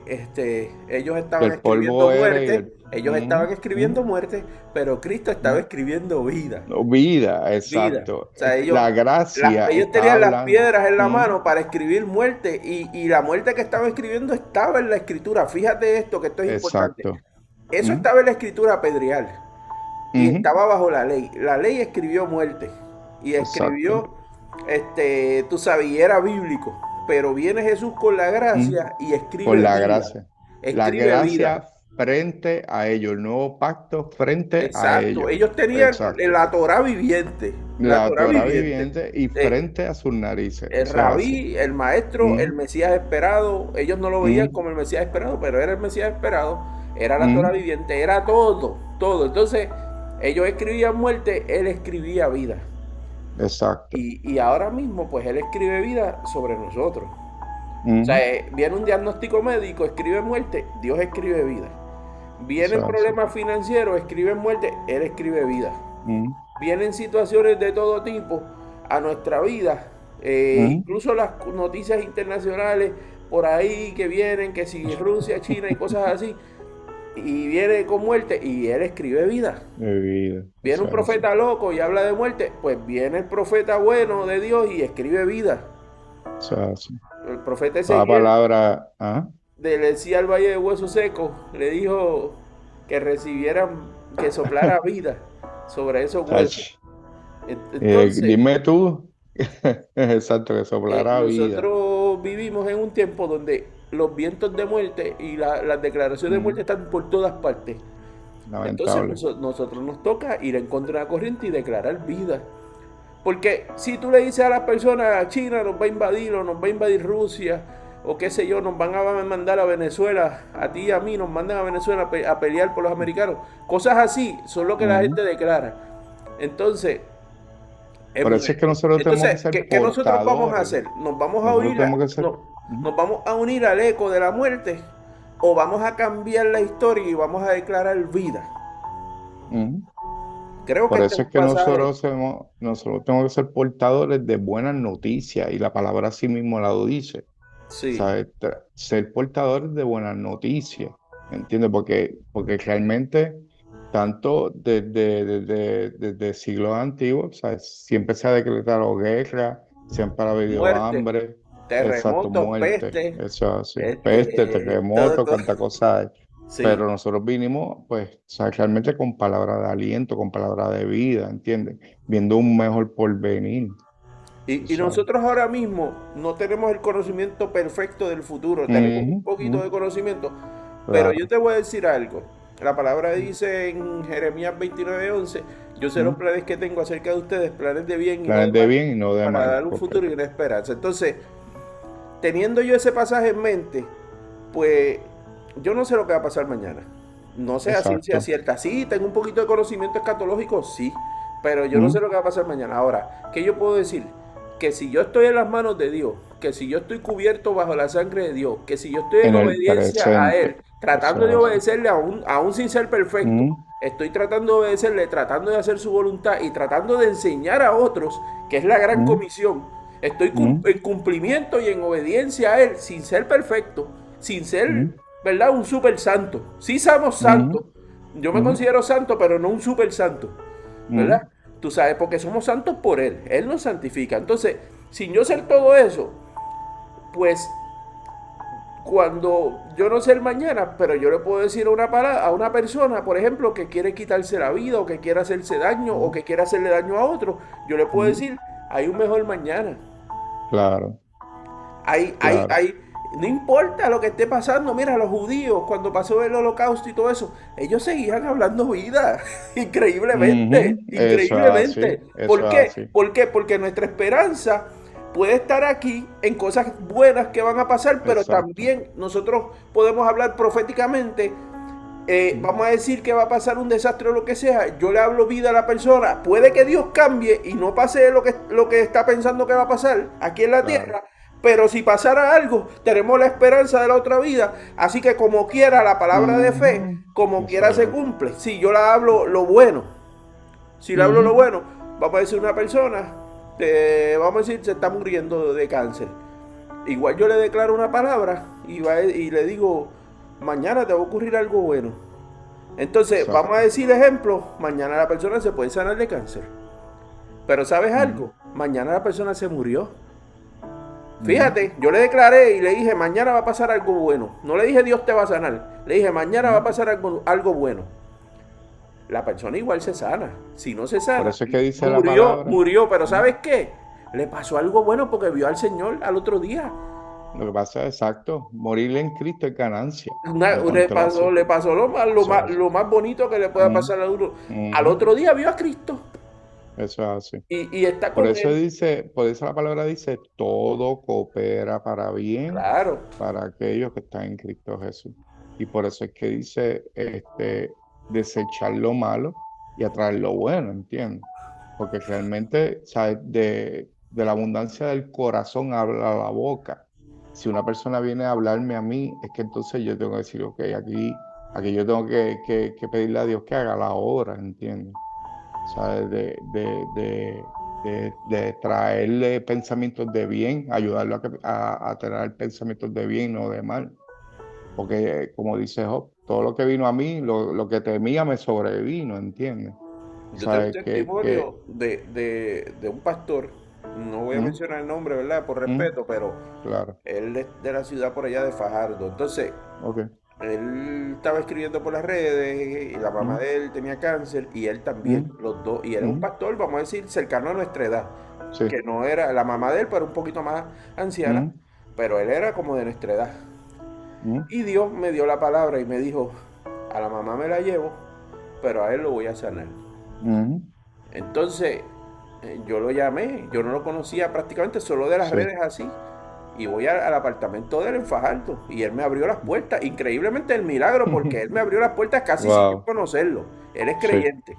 [SPEAKER 1] ellos
[SPEAKER 2] Que
[SPEAKER 1] estaban
[SPEAKER 2] el
[SPEAKER 1] escribiendo
[SPEAKER 2] polvo eres y
[SPEAKER 1] muerte,
[SPEAKER 2] el...
[SPEAKER 1] ellos estaban
[SPEAKER 2] Ujú,
[SPEAKER 1] escribiendo
[SPEAKER 2] ujú,
[SPEAKER 1] muerte, pero Cristo estaba
[SPEAKER 2] ujú.
[SPEAKER 1] escribiendo vida,
[SPEAKER 2] No, vida,
[SPEAKER 1] vida.
[SPEAKER 2] exacto.
[SPEAKER 1] O sea,
[SPEAKER 2] La gracia
[SPEAKER 1] ellos
[SPEAKER 2] está
[SPEAKER 1] tenían las
[SPEAKER 2] hablando.
[SPEAKER 1] piedras en la
[SPEAKER 2] Ujú,
[SPEAKER 1] mano para escribir muerte y la muerte que estaba escribiendo estaba en la escritura. Fíjate esto, que esto es importante.
[SPEAKER 2] exacto.
[SPEAKER 1] Eso
[SPEAKER 2] Ujú,
[SPEAKER 1] estaba en la escritura pedrial y
[SPEAKER 2] ujú,
[SPEAKER 1] estaba bajo la ley. La ley escribió muerte y
[SPEAKER 2] exacto.
[SPEAKER 1] escribió tú sabes, y era bíblico. Pero viene Jesús con la
[SPEAKER 2] Mm.
[SPEAKER 1] gracia y
[SPEAKER 2] Por
[SPEAKER 1] escribe
[SPEAKER 2] la
[SPEAKER 1] vida.
[SPEAKER 2] gracia. La
[SPEAKER 1] Escribe vida.
[SPEAKER 2] gracia frente a ellos, el nuevo pacto frente a
[SPEAKER 1] Exacto.
[SPEAKER 2] ellos.
[SPEAKER 1] Ellos tenían
[SPEAKER 2] Exacto.
[SPEAKER 1] la Torá viviente. La
[SPEAKER 2] La
[SPEAKER 1] Torá
[SPEAKER 2] Torah
[SPEAKER 1] viviente.
[SPEAKER 2] viviente y
[SPEAKER 1] Eh,
[SPEAKER 2] frente a sus narices.
[SPEAKER 1] el
[SPEAKER 2] Eso es así.
[SPEAKER 1] rabí, el maestro, el
[SPEAKER 2] Mm,
[SPEAKER 1] Mesías esperado. Ellos no lo veían
[SPEAKER 2] mm,
[SPEAKER 1] como el Mesías esperado, pero era el Mesías esperado. Era la Torá
[SPEAKER 2] mm.
[SPEAKER 1] viviente. Era todo. Todo. Entonces, ellos escribían muerte, él escribía vida.
[SPEAKER 2] Exacto.
[SPEAKER 1] Y ahora mismo, pues él escribe vida sobre nosotros. O sea,
[SPEAKER 2] Mm,
[SPEAKER 1] viene un diagnóstico médico, escribe muerte, Dios escribe vida.
[SPEAKER 2] eso
[SPEAKER 1] Vienen
[SPEAKER 2] es así.
[SPEAKER 1] problemas financieros, escribe muerte, Él escribe vida.
[SPEAKER 2] Mm,
[SPEAKER 1] Vienen situaciones de todo tipo a nuestra vida,
[SPEAKER 2] mm.
[SPEAKER 1] incluso las noticias internacionales por ahí que vienen, que si Rusia, China y cosas así, y viene con muerte y Él escribe vida.
[SPEAKER 2] De vida.
[SPEAKER 1] Viene
[SPEAKER 2] Eso
[SPEAKER 1] un
[SPEAKER 2] es así.
[SPEAKER 1] profeta loco y habla de muerte, pues viene el profeta bueno de Dios y escribe vida.
[SPEAKER 2] Eso es así.
[SPEAKER 1] El profeta
[SPEAKER 2] Toda
[SPEAKER 1] Ezequiel
[SPEAKER 2] palabra. ¿Ah?
[SPEAKER 1] le decía al Valle de Huesos Secos, le dijo que recibieran, que soplara vida sobre esos huesos.
[SPEAKER 2] Ach.
[SPEAKER 1] Entonces,
[SPEAKER 2] Dime tú. Exacto, que soplará vida.
[SPEAKER 1] nosotros vivimos en un tiempo donde los vientos de muerte y las declaraciones de muerte
[SPEAKER 2] Mm,
[SPEAKER 1] están por todas partes. Entonces,
[SPEAKER 2] lamentable.
[SPEAKER 1] nosotros nos toca ir en contra de la corriente y declarar vida. Porque si tú le dices a las personas, China nos va a invadir o nos va a invadir Rusia, o qué sé yo, nos van a mandar a Venezuela, a ti y a mí nos mandan a Venezuela a pelear por los americanos, cosas así son lo que la
[SPEAKER 2] Mm.
[SPEAKER 1] gente declara. Entonces,
[SPEAKER 2] Por eso es que nosotros tenemos que ser
[SPEAKER 1] ¿qué nosotros vamos a
[SPEAKER 2] portadores.
[SPEAKER 1] hacer? ¿Nos vamos a
[SPEAKER 2] Nosotros
[SPEAKER 1] unir
[SPEAKER 2] tenemos que ser.
[SPEAKER 1] no,
[SPEAKER 2] Mm,
[SPEAKER 1] nos vamos a unir al eco de la muerte? ¿O vamos a cambiar la historia y vamos a declarar vida?
[SPEAKER 2] mm.
[SPEAKER 1] Creo que
[SPEAKER 2] Por
[SPEAKER 1] este es
[SPEAKER 2] eso es
[SPEAKER 1] un
[SPEAKER 2] que
[SPEAKER 1] pasaje.
[SPEAKER 2] nosotros tenemos que ser portadores de buenas noticias y la palabra así mismo la dice.
[SPEAKER 1] Sí,
[SPEAKER 2] ¿Sabes? Ser portadores de buenas noticias, ¿entiendes? Porque realmente, tanto desde siglos antiguos, ¿sabes? Siempre se ha decretado guerra, siempre ha habido
[SPEAKER 1] muerte,
[SPEAKER 2] hambre, exacto,
[SPEAKER 1] terremotos,
[SPEAKER 2] muerte,
[SPEAKER 1] peste,
[SPEAKER 2] eso así, peste,
[SPEAKER 1] todo,
[SPEAKER 2] terremoto,
[SPEAKER 1] todo.
[SPEAKER 2] cuánta cosa hay.
[SPEAKER 1] Sí.
[SPEAKER 2] Pero nosotros vinimos, pues, ¿sabes? Realmente con palabras de aliento, con palabras de vida, ¿entiendes? Viendo un mejor porvenir, tú
[SPEAKER 1] Y
[SPEAKER 2] sabes.
[SPEAKER 1] nosotros ahora mismo no tenemos el conocimiento perfecto del futuro, tenemos un
[SPEAKER 2] Ujú,
[SPEAKER 1] poquito
[SPEAKER 2] ujú,
[SPEAKER 1] de conocimiento, pero yo
[SPEAKER 2] claro.
[SPEAKER 1] te voy a decir algo. La palabra dice en Jeremías 29:11, yo sé los
[SPEAKER 2] Ujú.
[SPEAKER 1] planes que tengo acerca de ustedes, planes de bien y no de
[SPEAKER 2] Planes de
[SPEAKER 1] mal,
[SPEAKER 2] bien y no de
[SPEAKER 1] para
[SPEAKER 2] mal,
[SPEAKER 1] dar un futuro y
[SPEAKER 2] correcto.
[SPEAKER 1] una esperanza. Entonces, teniendo yo ese pasaje en mente, pues yo no sé lo que va a pasar mañana. No sé a ciencia
[SPEAKER 2] Exacto.
[SPEAKER 1] cierta. Sí, tengo un poquito de conocimiento escatológico, sí, pero yo no sé
[SPEAKER 2] Mm,
[SPEAKER 1] lo que va a pasar mañana. Ahora, ¿qué yo puedo decir? Que si yo estoy en las manos de Dios, que si yo estoy cubierto bajo la sangre de Dios, que si yo estoy en
[SPEAKER 2] en el
[SPEAKER 1] obediencia a Él,
[SPEAKER 2] presente.
[SPEAKER 1] tratando de
[SPEAKER 2] Eso es así.
[SPEAKER 1] obedecerle aún sin ser perfecto,
[SPEAKER 2] Mm,
[SPEAKER 1] estoy tratando de obedecerle, tratando de hacer su voluntad y tratando de enseñar a otros, que es la gran
[SPEAKER 2] mm,
[SPEAKER 1] comisión. Estoy
[SPEAKER 2] mm,
[SPEAKER 1] en cumplimiento y en obediencia a Él, sin ser perfecto, sin ser,
[SPEAKER 2] mm,
[SPEAKER 1] ¿verdad? Un super santo. Sí somos
[SPEAKER 2] mm,
[SPEAKER 1] santos. Yo me
[SPEAKER 2] mm,
[SPEAKER 1] considero santo, pero no un super santo,
[SPEAKER 2] mm,
[SPEAKER 1] ¿verdad? Tú sabes, porque somos santos por Él. Él nos santifica. Entonces, sin yo ser todo eso, pues cuando yo no sé el mañana, pero yo le puedo decir a una persona, por ejemplo, que quiere quitarse la vida o que quiere hacerse daño o
[SPEAKER 2] mm,
[SPEAKER 1] que quiere hacerle daño a otro, yo le puedo
[SPEAKER 2] mm.
[SPEAKER 1] decir, hay un mejor mañana.
[SPEAKER 2] Claro, claro.
[SPEAKER 1] Hay, no importa lo que esté pasando, mira, los judíos, cuando pasó el holocausto y todo eso, ellos seguían hablando vida, increíblemente,
[SPEAKER 2] Ujú. Eso es
[SPEAKER 1] increíblemente.
[SPEAKER 2] así. Eso
[SPEAKER 1] ¿Por
[SPEAKER 2] es
[SPEAKER 1] qué?
[SPEAKER 2] así.
[SPEAKER 1] ¿Por qué? Porque nuestra esperanza puede estar aquí en cosas buenas que van a pasar, pero
[SPEAKER 2] Exacto.
[SPEAKER 1] también nosotros podemos hablar proféticamente.
[SPEAKER 2] Mm,
[SPEAKER 1] Vamos a decir que va a pasar un desastre o lo que sea, yo le hablo vida a la persona, puede que Dios cambie y no pase lo que está pensando que va a pasar aquí en la
[SPEAKER 2] claro.
[SPEAKER 1] tierra, pero si pasara algo, tenemos la esperanza de la otra vida, así que como quiera la palabra de fe,
[SPEAKER 2] Ujú.
[SPEAKER 1] como
[SPEAKER 2] Eso
[SPEAKER 1] quiera
[SPEAKER 2] es
[SPEAKER 1] se
[SPEAKER 2] así.
[SPEAKER 1] cumple. Si yo la hablo lo bueno, si le hablo lo
[SPEAKER 2] Ujú.
[SPEAKER 1] bueno, vamos a decir una persona, vamos a decir se está muriendo de cáncer. Igual yo le declaro una palabra y le digo, mañana te va a ocurrir algo bueno. Entonces, vamos a
[SPEAKER 2] Exacto.
[SPEAKER 1] decir ejemplo, mañana la persona se puede sanar de cáncer. Pero ¿sabes
[SPEAKER 2] Mm,
[SPEAKER 1] algo? Mañana la persona se murió.
[SPEAKER 2] mm,
[SPEAKER 1] Fíjate, yo le declaré y le dije, mañana va a pasar algo bueno. No le dije Dios te va a sanar. Le dije, mañana va a
[SPEAKER 2] mm.
[SPEAKER 1] pasar algo bueno. La persona igual se sana. Si no se
[SPEAKER 2] Por
[SPEAKER 1] sana,
[SPEAKER 2] eso es que dice la
[SPEAKER 1] murió,
[SPEAKER 2] palabra.
[SPEAKER 1] murió. Pero
[SPEAKER 2] Mm,
[SPEAKER 1] ¿sabes qué? le pasó algo bueno porque vio al Señor al otro día.
[SPEAKER 2] Lo que pasa es exacto, morir en Cristo es ganancia.
[SPEAKER 1] Le
[SPEAKER 2] Póntelo
[SPEAKER 1] pasó,
[SPEAKER 2] así.
[SPEAKER 1] le pasó lo más, lo
[SPEAKER 2] Eso
[SPEAKER 1] más,
[SPEAKER 2] es así.
[SPEAKER 1] lo más bonito que le pueda
[SPEAKER 2] Mm,
[SPEAKER 1] pasar a uno. Al
[SPEAKER 2] ujú,
[SPEAKER 1] otro día vio a Cristo
[SPEAKER 2] eso es así.
[SPEAKER 1] y está con él.
[SPEAKER 2] Por eso la palabra dice, todo coopera para bien
[SPEAKER 1] Claro.
[SPEAKER 2] para aquellos que están en Cristo Jesús. Y por eso es que dice, desechar lo malo y atraer lo bueno, ¿entiendes? Porque realmente, ¿sabes? De la abundancia del corazón habla la boca. Si una persona viene a hablarme a mí, es que entonces yo tengo que decir, ok, aquí yo tengo que pedirle a Dios que haga la obra, ¿entiendes? ¿Sabes? De traerle pensamientos de bien, ayudarlo a tener pensamientos de bien, no de mal. Porque, como dice Job, todo lo que vino a mí, lo que temía me sobrevino, ¿entiendes?
[SPEAKER 1] Yo tengo un
[SPEAKER 2] ¿Sabes?
[SPEAKER 1] testimonio de un pastor, no voy a
[SPEAKER 2] ¿Mm?
[SPEAKER 1] mencionar el nombre, ¿verdad? Por
[SPEAKER 2] ¿Mm?
[SPEAKER 1] respeto, pero
[SPEAKER 2] Claro,
[SPEAKER 1] él es de la ciudad por allá de Fajardo. Entonces,
[SPEAKER 2] ok.
[SPEAKER 1] él estaba escribiendo por las redes y la mamá
[SPEAKER 2] ¿Mm?
[SPEAKER 1] de él tenía cáncer y él también,
[SPEAKER 2] ¿Mm?
[SPEAKER 1] los dos. Y él es un
[SPEAKER 2] ¿Mm?
[SPEAKER 1] pastor, vamos a decir, cercano a nuestra edad,
[SPEAKER 2] Sí.
[SPEAKER 1] que no era la mamá de él, pero un poquito más anciana,
[SPEAKER 2] ¿Mm?
[SPEAKER 1] pero él era como de nuestra edad.
[SPEAKER 2] ¿Mm?
[SPEAKER 1] Y Dios me dio la palabra y me dijo, a la mamá me la llevo, pero a él lo voy a sanar.
[SPEAKER 2] ¿Mm?
[SPEAKER 1] Entonces, yo lo llamé, yo no lo conocía prácticamente, solo de las
[SPEAKER 2] Sí.
[SPEAKER 1] redes así. Y voy al apartamento de él en Fajardo. Y él me abrió las puertas. Increíblemente el milagro, porque él me abrió las puertas casi sin yo
[SPEAKER 2] Wow.
[SPEAKER 1] conocerlo. Él es
[SPEAKER 2] Sí.
[SPEAKER 1] creyente.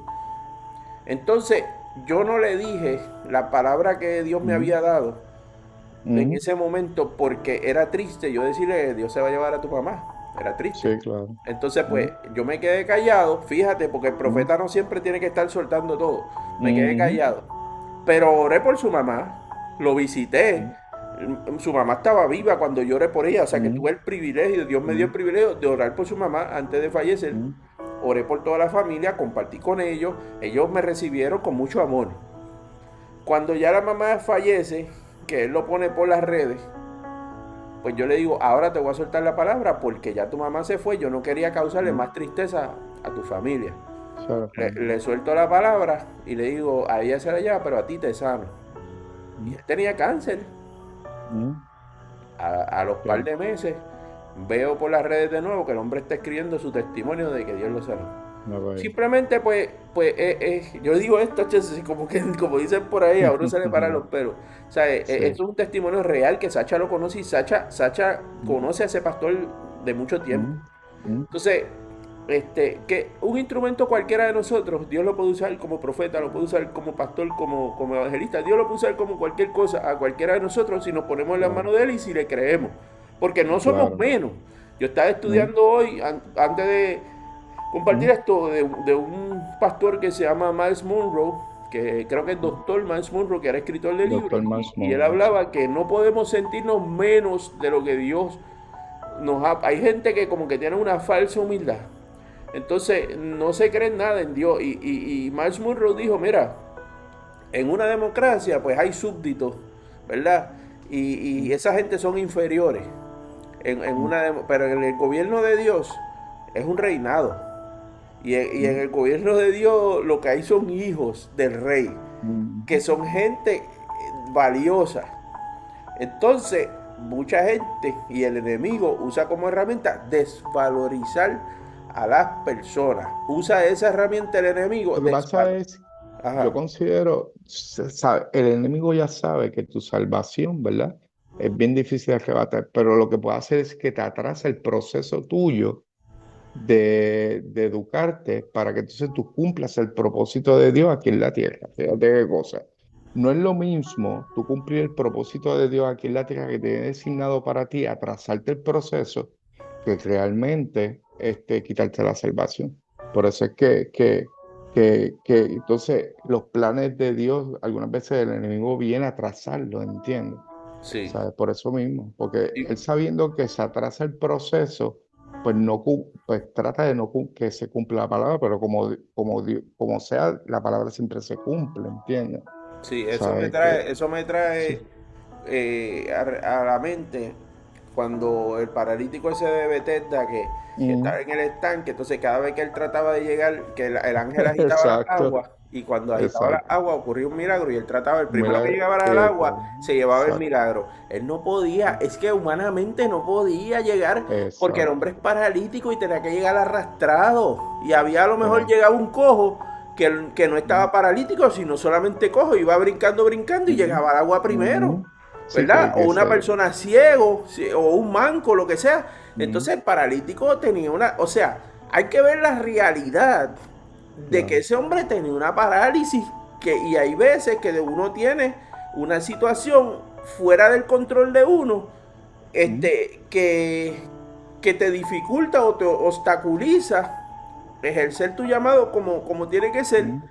[SPEAKER 1] Entonces, yo no le dije la palabra que Dios me
[SPEAKER 2] ¿Mm?
[SPEAKER 1] había dado en
[SPEAKER 2] ¿Mm?
[SPEAKER 1] ese momento porque era triste yo decirle, Dios se va a llevar a tu mamá. Era triste.
[SPEAKER 2] Sí, claro.
[SPEAKER 1] Entonces,
[SPEAKER 2] ¿Mm?
[SPEAKER 1] pues, yo me quedé callado, fíjate, porque el
[SPEAKER 2] ¿Mm?
[SPEAKER 1] profeta no siempre tiene que estar soltando todo. Me quedé
[SPEAKER 2] ¿Mm?
[SPEAKER 1] callado. Pero oré por su mamá, lo visité.
[SPEAKER 2] ¿Mm?
[SPEAKER 1] Su mamá estaba viva cuando yo oré por ella, o sea que
[SPEAKER 2] ¿Mm?
[SPEAKER 1] tuve el privilegio, Dios me dio el
[SPEAKER 2] ¿Mm?
[SPEAKER 1] privilegio de orar por su mamá antes de fallecer.
[SPEAKER 2] ¿Mm?
[SPEAKER 1] Oré por toda la familia, compartí con ellos me recibieron con mucho amor. Cuando ya la mamá fallece, que él lo pone por las redes, pues yo le digo, ahora te voy a soltar la palabra porque ya tu mamá se fue, yo no quería causarle
[SPEAKER 2] ¿Mm?
[SPEAKER 1] más tristeza a tu familia. Le,
[SPEAKER 2] Exactamente.
[SPEAKER 1] le suelto la palabra y le digo, a ella se la lleva, pero a ti te sano. Y
[SPEAKER 2] ¿Mm?
[SPEAKER 1] él tenía cáncer.
[SPEAKER 2] ¿Mm?
[SPEAKER 1] A los par
[SPEAKER 2] Sí.
[SPEAKER 1] de meses veo por las redes de nuevo que el hombre está escribiendo su testimonio de que Dios lo sanó.
[SPEAKER 2] No vaya.
[SPEAKER 1] Simplemente, pues yo digo esto, como que, como dicen por ahí, a uno se le paran los pelos. O sea,
[SPEAKER 2] Sí.
[SPEAKER 1] es un testimonio real que Sacha lo conoce y Sacha
[SPEAKER 2] ¿Mm?
[SPEAKER 1] conoce a ese pastor de mucho tiempo.
[SPEAKER 2] ¿Mm? ¿Mm?
[SPEAKER 1] Entonces, que un instrumento cualquiera de nosotros, Dios lo puede usar como profeta, lo puede usar como pastor, como evangelista, Dios lo puede usar como cualquier cosa a cualquiera de nosotros si nos ponemos en las
[SPEAKER 2] Claro,
[SPEAKER 1] manos de Él y si le creemos. Porque no somos
[SPEAKER 2] claro.
[SPEAKER 1] menos. Yo estaba
[SPEAKER 2] ¿Mm?
[SPEAKER 1] estudiando hoy, antes de compartir
[SPEAKER 2] ¿Mm?
[SPEAKER 1] esto, de un pastor que se llama Miles Monroe, que creo que es
[SPEAKER 2] ¿Mm?
[SPEAKER 1] doctor Miles Monroe, que era escritor de libros,
[SPEAKER 2] Doctor
[SPEAKER 1] y,
[SPEAKER 2] Miles
[SPEAKER 1] y él
[SPEAKER 2] Monroe, sí.
[SPEAKER 1] hablaba que no podemos sentirnos menos de lo que Dios nos ha... Hay gente que como que tiene una falsa humildad. Entonces no se creen nada en Dios. Y Miles Monroe dijo, mira, en una democracia pues hay súbditos, ¿verdad? Y
[SPEAKER 2] ¿Mm?
[SPEAKER 1] esa gente son inferiores.
[SPEAKER 2] ¿Mm?
[SPEAKER 1] Pero en el gobierno de Dios es un reinado. Y en
[SPEAKER 2] ¿Mm?
[SPEAKER 1] el gobierno de Dios lo que hay son hijos del rey, que
[SPEAKER 2] ¿Mm?
[SPEAKER 1] son gente valiosa. Entonces, mucha gente y el enemigo usa como herramienta desvalorizar a las personas. Usa esa herramienta el enemigo.
[SPEAKER 2] Lo que pasa es, yo
[SPEAKER 1] Ajá.
[SPEAKER 2] considero, sabe, el enemigo ya sabe que tu salvación, ¿verdad? Es bien difícil de arrebatar, pero lo que puede hacer es que te atrasa el proceso tuyo de educarte para que entonces tú cumplas el propósito de Dios aquí en la tierra. Fíjate qué cosa. No es lo mismo tú cumplir el propósito de Dios aquí en la tierra que te he designado para ti, atrasarte el proceso, que realmente quitarte la salvación. Por eso es que entonces los planes de Dios, algunas veces el enemigo viene a atrasarlo, ¿entiendes?
[SPEAKER 1] Sí.
[SPEAKER 2] ¿Sabes? Por eso mismo, porque
[SPEAKER 1] Y-
[SPEAKER 2] él sabiendo que se atrasa el proceso, pues pues trata de que se cumpla la palabra, pero como sea, la palabra siempre se cumple, ¿entiendes?
[SPEAKER 1] sí,
[SPEAKER 2] ¿Sabes? Que
[SPEAKER 1] eso me
[SPEAKER 2] sí.
[SPEAKER 1] trae a la mente cuando el paralítico ese de Bethesda que
[SPEAKER 2] Mm,
[SPEAKER 1] estaba en el estanque, entonces cada vez que él trataba de llegar, que el ángel agitaba las
[SPEAKER 2] exacto,
[SPEAKER 1] aguas, y cuando agitaba las
[SPEAKER 2] exacto.
[SPEAKER 1] aguas ocurría un milagro, y él trataba, el
[SPEAKER 2] Un
[SPEAKER 1] primero que
[SPEAKER 2] milagro
[SPEAKER 1] llegaba al agua, se llevaba el
[SPEAKER 2] exacto,
[SPEAKER 1] milagro. Él no podía, es que humanamente no podía llegar, porque el hombre
[SPEAKER 2] exacto.
[SPEAKER 1] es paralítico y tenía que llegar arrastrado, y había a lo mejor
[SPEAKER 2] Tenés-
[SPEAKER 1] llegado un cojo, que no
[SPEAKER 2] mm,
[SPEAKER 1] estaba paralítico, sino solamente cojo, iba brincando, brincando, y
[SPEAKER 2] mm,
[SPEAKER 1] llegaba al agua primero.
[SPEAKER 2] mm. Sí,
[SPEAKER 1] ¿Verdad? O
[SPEAKER 2] que
[SPEAKER 1] una
[SPEAKER 2] se...
[SPEAKER 1] persona ciego, o un manco, lo que sea.
[SPEAKER 2] mm,
[SPEAKER 1] Entonces el paralítico tenía una, o sea, hay que ver la realidad de que
[SPEAKER 2] claro.
[SPEAKER 1] ese hombre tenía una parálisis, y hay veces que uno tiene una situación fuera del control de uno,
[SPEAKER 2] Mm,
[SPEAKER 1] que te dificulta o te obstaculiza ejercer tu llamado como tiene que ser,
[SPEAKER 2] mm.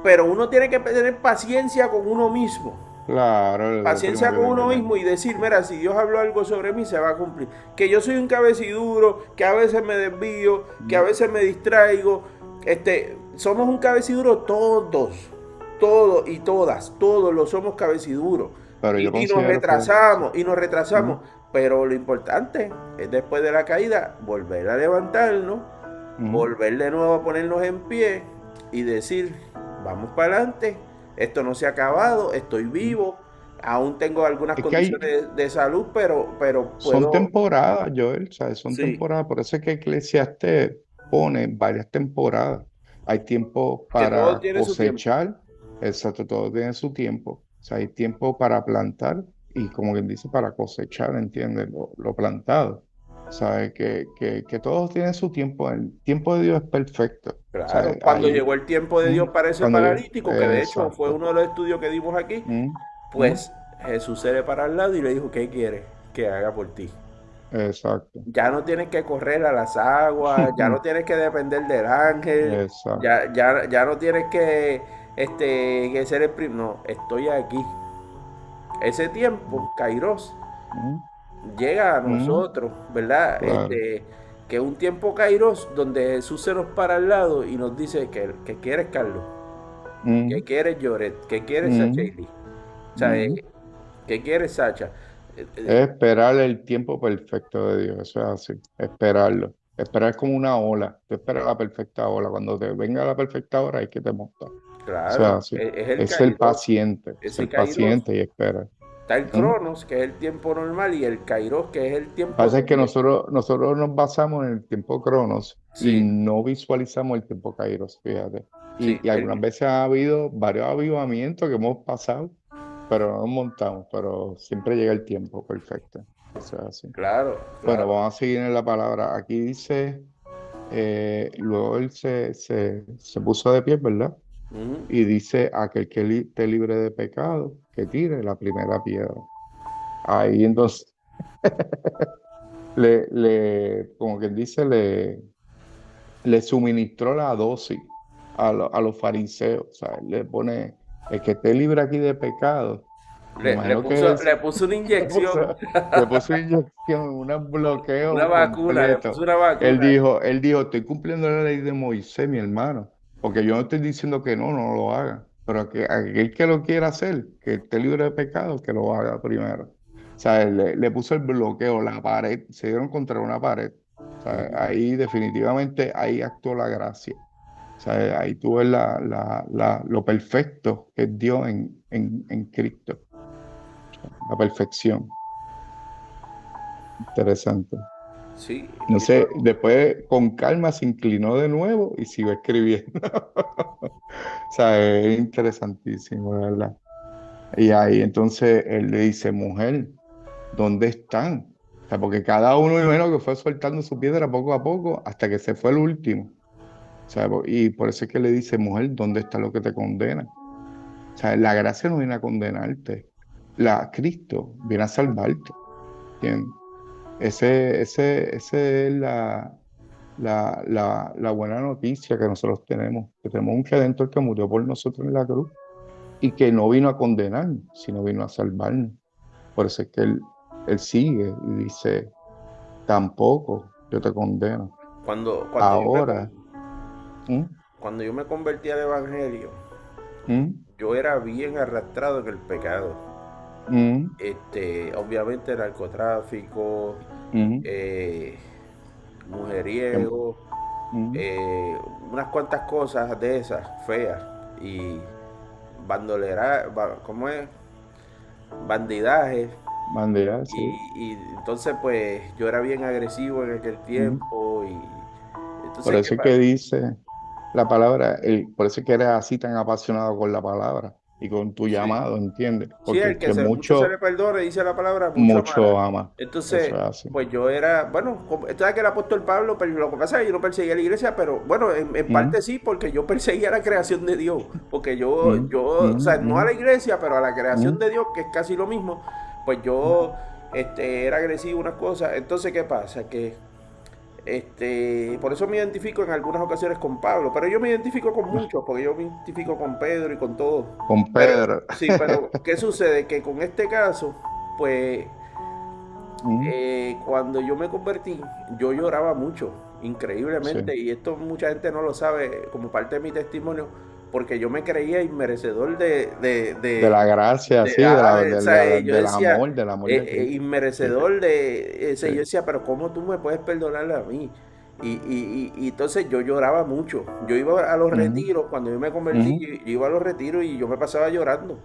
[SPEAKER 1] pero uno tiene que tener paciencia con uno mismo.
[SPEAKER 2] Claro, es lo primero
[SPEAKER 1] Paciencia
[SPEAKER 2] que
[SPEAKER 1] con
[SPEAKER 2] tiene que
[SPEAKER 1] uno
[SPEAKER 2] tener.
[SPEAKER 1] mismo y decir, mira, si Dios habló algo sobre mí, se va a cumplir. Que yo soy un cabeciduro, que a veces me desvío, que a
[SPEAKER 2] Mm.
[SPEAKER 1] veces me distraigo. Somos un cabeciduro todos, todos y todas, todos lo somos cabeciduros.
[SPEAKER 2] Pero yo
[SPEAKER 1] Y nos
[SPEAKER 2] considero que... sí.
[SPEAKER 1] retrasamos, y nos
[SPEAKER 2] Mm,
[SPEAKER 1] retrasamos. Pero lo importante es después de la caída, volver a levantarnos,
[SPEAKER 2] mm.
[SPEAKER 1] volver de nuevo a ponernos en pie y decir, vamos para adelante, esto no se ha acabado, estoy
[SPEAKER 2] Mm.
[SPEAKER 1] vivo, aún tengo algunas
[SPEAKER 2] Es que hay,
[SPEAKER 1] condiciones de salud, pero
[SPEAKER 2] son
[SPEAKER 1] puedo,
[SPEAKER 2] temporadas, Joel, ¿sabes? Son
[SPEAKER 1] sí,
[SPEAKER 2] temporadas. Por eso es que Eclesiastes pone varias temporadas. Hay tiempo
[SPEAKER 1] que todo
[SPEAKER 2] para
[SPEAKER 1] tiene su tiempo.
[SPEAKER 2] cosechar, exacto, todo tiene su tiempo. O sea, hay tiempo para plantar y, como quien dice, para cosechar, ¿entiendes? Lo plantado. ¿Sabes? Que todo tiene su tiempo. El tiempo de Dios es perfecto.
[SPEAKER 1] Claro,
[SPEAKER 2] ¿Sabes?
[SPEAKER 1] cuando
[SPEAKER 2] Ahí,
[SPEAKER 1] llegó el tiempo de
[SPEAKER 2] mm,
[SPEAKER 1] Dios para ese
[SPEAKER 2] cuando yo,
[SPEAKER 1] paralítico, que de hecho fue
[SPEAKER 2] exacto,
[SPEAKER 1] uno de los estudios que dimos aquí,
[SPEAKER 2] mm, mm,
[SPEAKER 1] pues Jesús se le para al lado y le dijo, ¿qué quiere que haga por ti?
[SPEAKER 2] exacto,
[SPEAKER 1] Ya no tienes que correr a las aguas, ya no tienes que depender del ángel,
[SPEAKER 2] exacto.
[SPEAKER 1] ya no tienes que ser el no, estoy aquí. Ese
[SPEAKER 2] Mm,
[SPEAKER 1] tiempo, Kairos,
[SPEAKER 2] mm,
[SPEAKER 1] llega a
[SPEAKER 2] mm,
[SPEAKER 1] nosotros, ¿verdad?
[SPEAKER 2] claro.
[SPEAKER 1] Que es un tiempo Kairos donde Jesús se nos para al lado y nos dice que quieres, Carlos, que
[SPEAKER 2] Mm,
[SPEAKER 1] quieres, Lloret, que quieres,
[SPEAKER 2] mm,
[SPEAKER 1] Sacheli, o sea,
[SPEAKER 2] mm.
[SPEAKER 1] que quieres, Sacha.
[SPEAKER 2] Es esperar el tiempo perfecto de Dios, eso es así, esperarlo. Esperar como una ola, tú esperas la perfecta ola, cuando te venga la perfecta hora hay que te montar. Eso es
[SPEAKER 1] Claro,
[SPEAKER 2] así,
[SPEAKER 1] es el Kairos,
[SPEAKER 2] es
[SPEAKER 1] ese
[SPEAKER 2] el
[SPEAKER 1] Kairos.
[SPEAKER 2] paciente y espera.
[SPEAKER 1] Está el
[SPEAKER 2] ¿Mm?
[SPEAKER 1] Cronos, que es el tiempo normal, y el Kairos, que es el tiempo
[SPEAKER 2] Pasa que
[SPEAKER 1] donde...
[SPEAKER 2] nosotros nos basamos en el tiempo Cronos y
[SPEAKER 1] Sí,
[SPEAKER 2] no visualizamos el tiempo Kairos, fíjate.
[SPEAKER 1] sí,
[SPEAKER 2] Y algunas veces ha habido varios avivamientos que hemos pasado, pero no nos montamos, pero siempre llega el tiempo perfecto. Eso es así.
[SPEAKER 1] claro,
[SPEAKER 2] Bueno,
[SPEAKER 1] claro.
[SPEAKER 2] vamos a seguir en la palabra. Aquí dice, luego él se puso de pie, ¿verdad?
[SPEAKER 1] Ujú.
[SPEAKER 2] Y dice, aquel que esté libre de pecado, que tire la primera piedra. Ahí entonces, como quien dice, le suministró la dosis a los fariseos. O sea, él le pone, el que esté libre aquí de pecado. Me imagino que es,
[SPEAKER 1] Le puso una
[SPEAKER 2] le
[SPEAKER 1] inyección,
[SPEAKER 2] puso, le puso inyección, un
[SPEAKER 1] una
[SPEAKER 2] bloqueo
[SPEAKER 1] vacuna, le puso
[SPEAKER 2] completo.
[SPEAKER 1] una vacuna.
[SPEAKER 2] Él dijo, estoy cumpliendo la ley de Moisés, mi hermano, porque yo no estoy diciendo que no lo haga, pero que aquel que lo quiera hacer, que esté libre de pecado, que lo haga primero. O sea, él le puso el bloqueo, la pared, se dieron contra una pared. O sea,
[SPEAKER 1] Ujú.
[SPEAKER 2] ahí definitivamente ahí actuó la gracia. O sea, ahí tú ves lo perfecto que es Dios en Cristo, la perfección. Interesante.
[SPEAKER 1] Sí,
[SPEAKER 2] No sé, después con calma se inclinó de nuevo y siguió escribiendo. O sea, es interesantísimo, ¿verdad? Y ahí entonces él le dice, mujer, ¿dónde están? O sea, porque cada uno, imagino que fue soltando su piedra poco a poco hasta que se fue el último. O sea, y por eso es que le dice, mujer, ¿dónde está lo que te condena? O sea, la gracia no viene a condenarte. Cristo viene a salvarte. ¿Entiendes? Ese es la buena noticia que nosotros tenemos, que tenemos un Redentor que murió por nosotros en la cruz y que no vino a condenarnos, sino vino a salvarnos. Por eso es que él sigue y dice, tampoco yo te condeno.
[SPEAKER 1] cuando, cuando yo me,
[SPEAKER 2] Ahora, ¿mm?
[SPEAKER 1] cuando yo me convertí al Evangelio,
[SPEAKER 2] ¿Mm?
[SPEAKER 1] yo era bien arrastrado en el pecado.
[SPEAKER 2] ujú,
[SPEAKER 1] Obviamente narcotráfico,
[SPEAKER 2] ujú,
[SPEAKER 1] eh,
[SPEAKER 2] em,
[SPEAKER 1] mujeriego,
[SPEAKER 2] ujú.
[SPEAKER 1] eh, unas cuantas cosas de esas feas y bandolera, ¿cómo es? Bandidaje.
[SPEAKER 2] Bandera, sí.
[SPEAKER 1] Y entonces pues yo era bien agresivo en aquel
[SPEAKER 2] Ujú.
[SPEAKER 1] tiempo y
[SPEAKER 2] Por
[SPEAKER 1] entonces ¿qué
[SPEAKER 2] eso es que
[SPEAKER 1] pasa?
[SPEAKER 2] dice la palabra, por eso es que eres así tan apasionado con la palabra y con tu
[SPEAKER 1] Sí,
[SPEAKER 2] llamado, ¿entiendes?
[SPEAKER 1] sí,
[SPEAKER 2] Porque
[SPEAKER 1] el
[SPEAKER 2] es que
[SPEAKER 1] mucho se le
[SPEAKER 2] mucho,
[SPEAKER 1] perdona, dice la palabra, mucho
[SPEAKER 2] mucho
[SPEAKER 1] amará.
[SPEAKER 2] ama.
[SPEAKER 1] Entonces,
[SPEAKER 2] Eso es así.
[SPEAKER 1] pues yo era, bueno, sabes que el apóstol Pablo, pero lo que pasa es que yo no perseguía a la iglesia, pero bueno, en
[SPEAKER 2] Ujú,
[SPEAKER 1] parte sí, porque yo perseguía la creación de Dios, porque
[SPEAKER 2] ujú,
[SPEAKER 1] o sea, no a
[SPEAKER 2] ujú,
[SPEAKER 1] la iglesia, pero a la creación
[SPEAKER 2] ujú,
[SPEAKER 1] de Dios, que es casi lo mismo, pues yo era agresivo, unas cosas. Entonces, ¿qué pasa? Que por eso me identifico en algunas ocasiones con Pablo, pero yo me identifico con
[SPEAKER 2] ujú.
[SPEAKER 1] muchos, porque yo me identifico con Pedro y con todos.
[SPEAKER 2] Con
[SPEAKER 1] Pero
[SPEAKER 2] Pedro.
[SPEAKER 1] sí, pero ¿qué sucede? Que con este caso, pues
[SPEAKER 2] Ujú,
[SPEAKER 1] cuando yo me convertí, yo lloraba mucho,
[SPEAKER 2] sí.
[SPEAKER 1] increíblemente, y esto mucha gente no lo sabe como parte de mi testimonio, porque yo me creía inmerecedor
[SPEAKER 2] De la gracia, sí,
[SPEAKER 1] o sea, yo decía,
[SPEAKER 2] del amor de Cristo. Sí.
[SPEAKER 1] inmerecedor de ese, yo
[SPEAKER 2] Sí.
[SPEAKER 1] decía, pero ¿cómo tú me puedes perdonar a mí? Y entonces yo lloraba mucho. Yo iba a los
[SPEAKER 2] Ujú,
[SPEAKER 1] retiros, cuando yo me convertí,
[SPEAKER 2] ujú,
[SPEAKER 1] yo iba a los retiros y yo me pasaba llorando.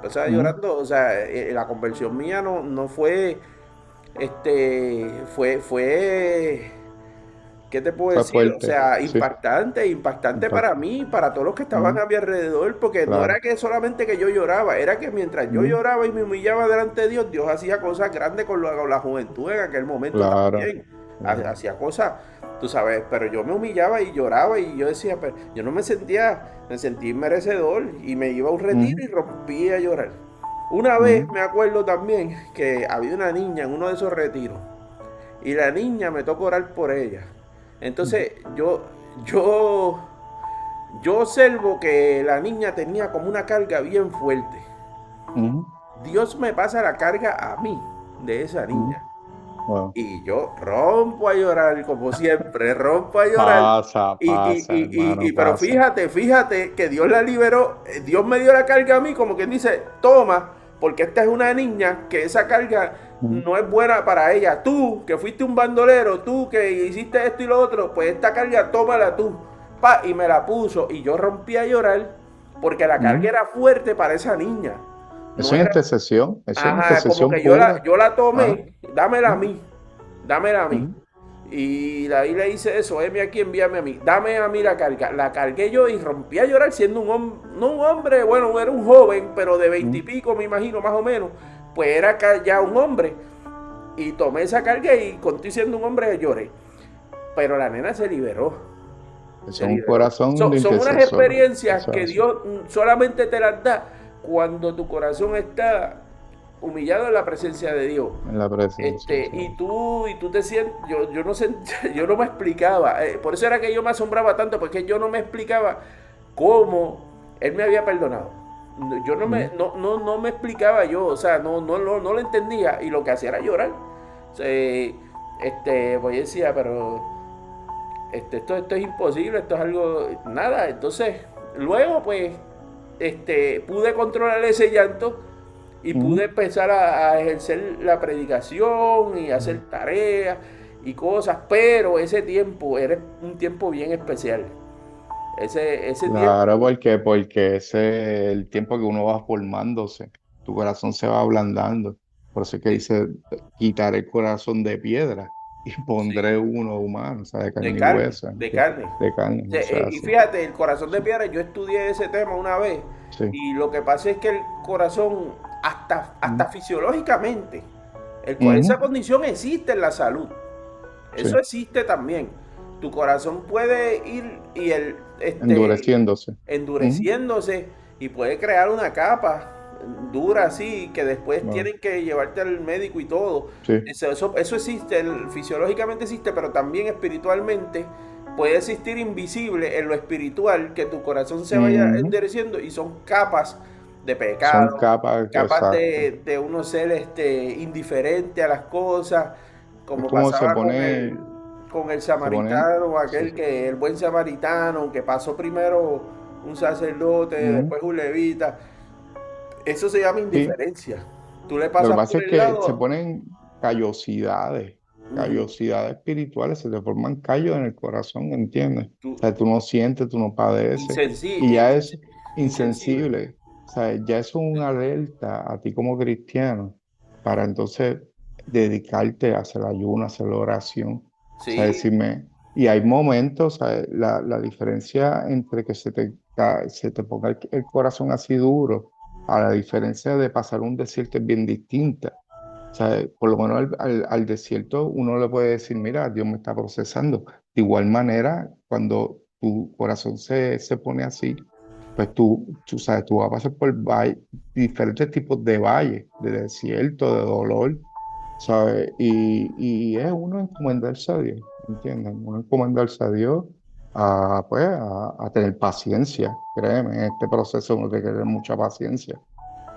[SPEAKER 1] Pasaba
[SPEAKER 2] ujú.
[SPEAKER 1] llorando, o sea, la conversión mía no fue, fue, ¿qué te puedo
[SPEAKER 2] Fue
[SPEAKER 1] decir? O
[SPEAKER 2] fuerte.
[SPEAKER 1] sea,
[SPEAKER 2] Sí.
[SPEAKER 1] impactante
[SPEAKER 2] Impact-
[SPEAKER 1] para mí y para todos los que estaban
[SPEAKER 2] Ujú,
[SPEAKER 1] a mi alrededor, porque no era
[SPEAKER 2] claro.
[SPEAKER 1] que solamente que yo lloraba, era que mientras yo
[SPEAKER 2] Ujú,
[SPEAKER 1] lloraba y me humillaba delante de Dios, Dios hacía cosas grandes con la juventud en aquel momento
[SPEAKER 2] claro.
[SPEAKER 1] también.
[SPEAKER 2] Claro.
[SPEAKER 1] Hacía cosas, tú sabes, pero yo me humillaba y lloraba y yo decía, pero yo no me sentía merecedor y me iba a un retiro
[SPEAKER 2] Ujú,
[SPEAKER 1] y rompía a llorar. Una vez
[SPEAKER 2] ujú,
[SPEAKER 1] me acuerdo también que había una niña en uno de esos retiros y la niña me tocó orar por ella.
[SPEAKER 2] ujú,
[SPEAKER 1] Entonces yo, yo observo que la niña tenía como una carga bien fuerte.
[SPEAKER 2] ujú,
[SPEAKER 1] Dios me pasa la carga a mí de esa
[SPEAKER 2] ujú.
[SPEAKER 1] niña.
[SPEAKER 2] Wow.
[SPEAKER 1] Y yo rompo a llorar, como siempre, rompo a llorar.
[SPEAKER 2] Pasa, pasa, hermano,
[SPEAKER 1] Pero
[SPEAKER 2] pasa.
[SPEAKER 1] fíjate que Dios la liberó, Dios me dio la carga a mí, como quien dice, toma, porque esta es una niña que esa carga
[SPEAKER 2] Ujú,
[SPEAKER 1] no es buena para ella. Tú, que fuiste un bandolero, tú que hiciste esto y lo otro, pues esta carga tómala tú. Pa, y me la puso y yo rompí a llorar porque la carga
[SPEAKER 2] ujú.
[SPEAKER 1] era fuerte para esa niña. No
[SPEAKER 2] Eso es
[SPEAKER 1] era,
[SPEAKER 2] intercesión. Eso es
[SPEAKER 1] ajá, como
[SPEAKER 2] intercesión
[SPEAKER 1] que
[SPEAKER 2] pura.
[SPEAKER 1] yo la
[SPEAKER 2] Ah,
[SPEAKER 1] tomé, dámela a
[SPEAKER 2] ujú,
[SPEAKER 1] mí, dámela a mí.
[SPEAKER 2] ujú,
[SPEAKER 1] Y ahí le dice eso, heme aquí, envíame a mí, dame a mí la carga. La cargué yo y rompí a llorar siendo un hombre, no un hombre, bueno, era un joven, pero de
[SPEAKER 2] ujú.
[SPEAKER 1] veintipico me imagino, más o menos. Pues era ya un hombre. Y tomé esa carga y continué siendo un hombre, lloré. Pero la nena se liberó,
[SPEAKER 2] Eso
[SPEAKER 1] se
[SPEAKER 2] es un
[SPEAKER 1] liberó.
[SPEAKER 2] corazón de
[SPEAKER 1] Son unas
[SPEAKER 2] intercesor.
[SPEAKER 1] experiencias
[SPEAKER 2] Eso es
[SPEAKER 1] que
[SPEAKER 2] así.
[SPEAKER 1] Dios solamente te las da cuando tu corazón está humillado en la presencia de Dios.
[SPEAKER 2] En la presencia. Sí.
[SPEAKER 1] Y tú te sientes, yo no sé, yo no me explicaba, por eso era que yo me asombraba tanto, porque yo no me explicaba cómo él me había perdonado. Yo
[SPEAKER 2] Ujú.
[SPEAKER 1] no me explicaba yo, o sea, no lo entendía, y lo que hacía era llorar. O sea, pues yo decía, pero esto es imposible, esto es algo, nada. Entonces, luego pues, pude controlar ese llanto y pude
[SPEAKER 2] Ujú.
[SPEAKER 1] empezar a ejercer la predicación y hacer
[SPEAKER 2] Ujú.
[SPEAKER 1] tareas y cosas, pero ese tiempo era un tiempo bien especial. Ese
[SPEAKER 2] Claro,
[SPEAKER 1] tiempo,
[SPEAKER 2] porque ese es el tiempo que uno va formándose, tu corazón se va ablandando. Por eso es que
[SPEAKER 1] sí,
[SPEAKER 2] dice, quitaré el corazón de piedra y
[SPEAKER 1] sí,
[SPEAKER 2] pondré uno humano, o sea, de
[SPEAKER 1] de
[SPEAKER 2] carne y
[SPEAKER 1] carne,
[SPEAKER 2] hueso,
[SPEAKER 1] de
[SPEAKER 2] ¿entiendes?
[SPEAKER 1] carne.
[SPEAKER 2] De carne, eso es
[SPEAKER 1] Y
[SPEAKER 2] así.
[SPEAKER 1] fíjate, el corazón de
[SPEAKER 2] Sí,
[SPEAKER 1] piedra, yo estudié ese tema una vez
[SPEAKER 2] sí.
[SPEAKER 1] y lo que pasa es que el corazón, hasta
[SPEAKER 2] Ujú.
[SPEAKER 1] fisiológicamente, esa
[SPEAKER 2] Ujú.
[SPEAKER 1] condición existe en la salud. Eso
[SPEAKER 2] Sí,
[SPEAKER 1] existe también. Tu corazón puede ir y
[SPEAKER 2] endureciéndose. Ujú.
[SPEAKER 1] endureciéndose y puede crear una capa dura así que después
[SPEAKER 2] Wow.
[SPEAKER 1] tienen que llevarte al médico y todo.
[SPEAKER 2] Sí.
[SPEAKER 1] Eso existe, fisiológicamente existe, pero también espiritualmente puede existir invisible en lo espiritual que tu corazón se vaya
[SPEAKER 2] Ujú.
[SPEAKER 1] endureciendo y son capas de
[SPEAKER 2] Son
[SPEAKER 1] pecado,
[SPEAKER 2] capas,
[SPEAKER 1] capas
[SPEAKER 2] exacto.
[SPEAKER 1] de uno ser indiferente a las cosas,
[SPEAKER 2] Es
[SPEAKER 1] como
[SPEAKER 2] como
[SPEAKER 1] pasaba con el
[SPEAKER 2] se pone,
[SPEAKER 1] samaritano,
[SPEAKER 2] sí.
[SPEAKER 1] aquel que el buen samaritano, que pasó primero un sacerdote,
[SPEAKER 2] Ujú.
[SPEAKER 1] después un levita. Eso se llama
[SPEAKER 2] Sí,
[SPEAKER 1] indiferencia. Tú le
[SPEAKER 2] Lo que
[SPEAKER 1] pasas
[SPEAKER 2] pasa
[SPEAKER 1] por
[SPEAKER 2] es
[SPEAKER 1] el
[SPEAKER 2] que se
[SPEAKER 1] lado.
[SPEAKER 2] ponen callosidades,
[SPEAKER 1] Ujú.
[SPEAKER 2] callosidades espirituales, se te forman callos en el corazón, ¿entiendes? O
[SPEAKER 1] Tú,
[SPEAKER 2] sea, tú no sientes, tú no padeces, y ya es
[SPEAKER 1] insensible.
[SPEAKER 2] insensible, o sea, ya es una alerta a ti como cristiano para entonces dedicarte a hacer ayuno, a hacer la oración, o sea,
[SPEAKER 1] Sí,
[SPEAKER 2] decirme, y hay momentos, o sea, la diferencia entre que se te ponga el corazón así duro, a la diferencia de pasar un desierto es bien distinta. O sea, por lo menos al desierto uno le puede decir, mira, Dios me está procesando. De igual manera, cuando tu corazón se pone así, pues tú sabes, tú vas a pasar por diferentes tipos de valles, de desierto, de dolor, ¿sabes? Y es uno encomendarse a Dios, ¿entiendes? Uno encomendarse a Dios pues, a tener paciencia, créeme, en este proceso uno tiene que tener mucha paciencia,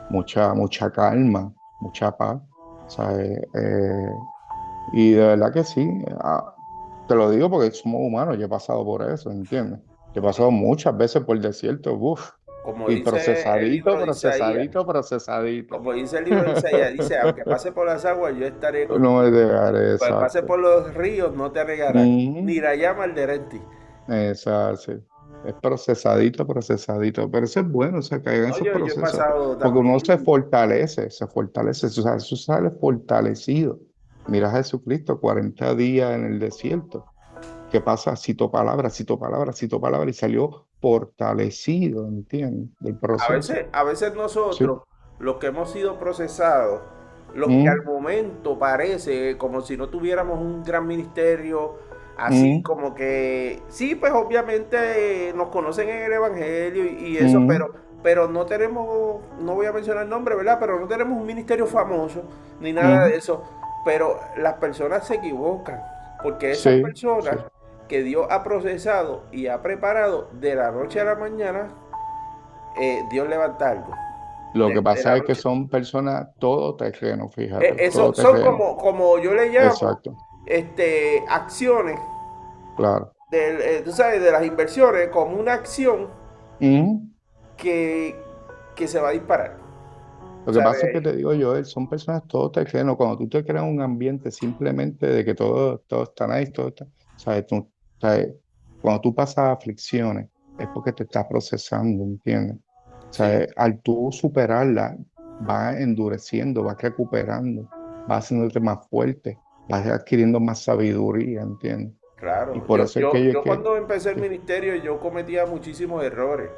[SPEAKER 2] mucha calma, mucha paz, ¿sabes? Y de verdad que sí, te lo digo porque somos humanos, yo he pasado por eso, ¿entiendes? Yo he pasado muchas veces por el desierto, uff,
[SPEAKER 1] como
[SPEAKER 2] y
[SPEAKER 1] dice el
[SPEAKER 2] procesadito,
[SPEAKER 1] libro de Isaías,
[SPEAKER 2] procesadito, procesadito.
[SPEAKER 1] como dice el libro de Isaías, dice, aunque pase por las aguas, yo estaré
[SPEAKER 2] No me
[SPEAKER 1] contigo.
[SPEAKER 2] dejaré,
[SPEAKER 1] Pues pase
[SPEAKER 2] exacto.
[SPEAKER 1] por los ríos, no te regarán, ni
[SPEAKER 2] Ujú.
[SPEAKER 1] la llama arderá en ti.
[SPEAKER 2] Exacto, sí. Es procesadito, procesadito. Pero eso es bueno, o sea, que hagan
[SPEAKER 1] No,
[SPEAKER 2] esos
[SPEAKER 1] yo he
[SPEAKER 2] procesos.
[SPEAKER 1] pasado
[SPEAKER 2] Porque uno
[SPEAKER 1] también.
[SPEAKER 2] se fortalece, o sea, eso sale fortalecido. Mira a Jesucristo, 40 días en el desierto. ¿Qué pasa? Cito palabras, cito palabras, cito palabras y salió fortalecido, ¿entiendes? Del proceso.
[SPEAKER 1] A veces
[SPEAKER 2] Sí.
[SPEAKER 1] nosotros, los que hemos sido procesados, los que al
[SPEAKER 2] Mm,
[SPEAKER 1] momento parece como si no tuviéramos un gran ministerio, así
[SPEAKER 2] mm,
[SPEAKER 1] como que, sí, pues obviamente nos conocen en el Evangelio y eso,
[SPEAKER 2] mm,
[SPEAKER 1] pero no tenemos, no voy a mencionar el nombre, ¿verdad? Pero no tenemos un ministerio famoso, ni nada de
[SPEAKER 2] mm.
[SPEAKER 1] eso. Pero las personas se equivocan, porque esas
[SPEAKER 2] Sí, sí.
[SPEAKER 1] personas que Dios ha procesado y ha preparado de la noche a la mañana, Dios levanta algo.
[SPEAKER 2] Lo que
[SPEAKER 1] De
[SPEAKER 2] pasa
[SPEAKER 1] la
[SPEAKER 2] es que
[SPEAKER 1] noche.
[SPEAKER 2] son personas todoterreno, fíjate,
[SPEAKER 1] Eso son
[SPEAKER 2] todoterreno.
[SPEAKER 1] como yo le llamo,
[SPEAKER 2] Exacto,
[SPEAKER 1] acciones,
[SPEAKER 2] claro.
[SPEAKER 1] tú sabes, de las inversiones, como una acción
[SPEAKER 2] Ujú.
[SPEAKER 1] que, que se va a disparar.
[SPEAKER 2] Lo que pasa es que
[SPEAKER 1] ¿Sabes?
[SPEAKER 2] te digo yo, son personas todoterreno. Cuando tú te creas un ambiente simplemente de que todo está nice, todo está, ¿sabes? ¿Sabes? Cuando tú pasas aflicciones, es porque te estás procesando, ¿entiendes?
[SPEAKER 1] Sí,
[SPEAKER 2] ¿Sabes? Al tú superarla, vas endureciendo, vas recuperando, vas haciéndote más fuerte, vas adquiriendo más sabiduría, ¿entiendes? Y
[SPEAKER 1] claro.
[SPEAKER 2] por eso es que yo es
[SPEAKER 1] Yo
[SPEAKER 2] que,
[SPEAKER 1] cuando empecé el
[SPEAKER 2] sí.
[SPEAKER 1] ministerio, yo cometía muchísimos errores.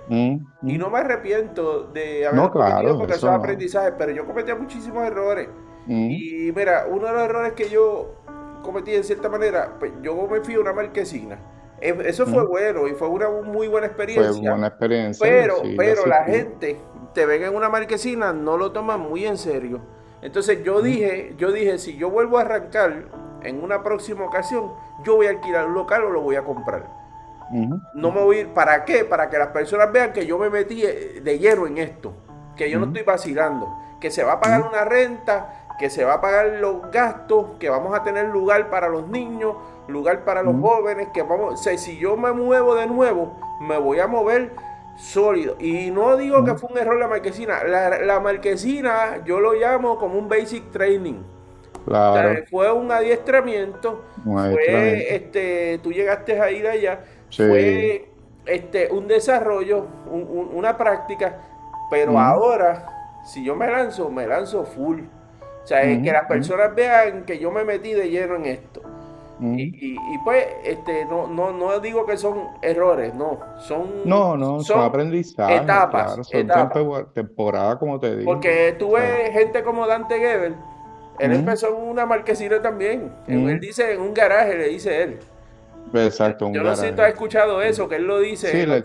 [SPEAKER 1] Y no
[SPEAKER 2] Mm.
[SPEAKER 1] me arrepiento de
[SPEAKER 2] No,
[SPEAKER 1] haberlos cometido
[SPEAKER 2] claro,
[SPEAKER 1] porque eso es
[SPEAKER 2] eso no.
[SPEAKER 1] aprendizaje, pero yo cometía muchísimos errores.
[SPEAKER 2] Mm,
[SPEAKER 1] Y mira, uno de los errores que yo cometí en cierta manera, pues yo me fui a una marquesina. Eso fue
[SPEAKER 2] mm.
[SPEAKER 1] bueno y fue una muy buena
[SPEAKER 2] Fue
[SPEAKER 1] experiencia,
[SPEAKER 2] buena experiencia, sí,
[SPEAKER 1] pero la
[SPEAKER 2] asistir.
[SPEAKER 1] gente te ven en una marquesina, no lo toman muy en serio. Entonces
[SPEAKER 2] Mm,
[SPEAKER 1] yo dije, si yo vuelvo a arrancar en una próxima ocasión, yo voy a alquilar un local o lo voy a comprar.
[SPEAKER 2] ujú,
[SPEAKER 1] No me
[SPEAKER 2] ujú,
[SPEAKER 1] voy a ir, ¿para qué? Para que las personas vean que yo me metí de lleno en esto, que yo no
[SPEAKER 2] ujú,
[SPEAKER 1] estoy vacilando, que se va a pagar
[SPEAKER 2] ujú,
[SPEAKER 1] una renta, que se va a pagar los gastos, que vamos a tener lugar para los niños, lugar para los
[SPEAKER 2] ujú,
[SPEAKER 1] jóvenes, que vamos, o sea, si yo me muevo de nuevo, me voy a mover sólido. Y no digo que
[SPEAKER 2] ujú.
[SPEAKER 1] fue un error la marquesina, la marquesina yo lo llamo como un basic training. O sea,
[SPEAKER 2] Claro,
[SPEAKER 1] fue un adiestramiento,
[SPEAKER 2] un
[SPEAKER 1] fue,
[SPEAKER 2] adiestramiento.
[SPEAKER 1] tú llegaste a ir allá,
[SPEAKER 2] Sí.
[SPEAKER 1] fue un desarrollo, una práctica, pero
[SPEAKER 2] Ujú,
[SPEAKER 1] ahora, si yo me lanzo full. O sea, que
[SPEAKER 2] ujú,
[SPEAKER 1] las
[SPEAKER 2] ujú,
[SPEAKER 1] personas vean que yo me metí de lleno en esto.
[SPEAKER 2] ujú.
[SPEAKER 1] Y pues, no digo que son errores, no,
[SPEAKER 2] No, no, son
[SPEAKER 1] son
[SPEAKER 2] aprendizajes,
[SPEAKER 1] etapas,
[SPEAKER 2] claro, son
[SPEAKER 1] etapas.
[SPEAKER 2] temporadas, como te dije.
[SPEAKER 1] Porque
[SPEAKER 2] ¿Sabes?
[SPEAKER 1] tuve gente como Dante Gebel, él
[SPEAKER 2] Ujú,
[SPEAKER 1] empezó en una marquesina también. Él
[SPEAKER 2] ujú.
[SPEAKER 1] dice en un garaje, le dice él.
[SPEAKER 2] Exacto, un
[SPEAKER 1] Yo no sé si tú has
[SPEAKER 2] garaje.
[SPEAKER 1] escuchado
[SPEAKER 2] Sí,
[SPEAKER 1] eso, que él lo
[SPEAKER 2] sí,
[SPEAKER 1] dice en
[SPEAKER 2] el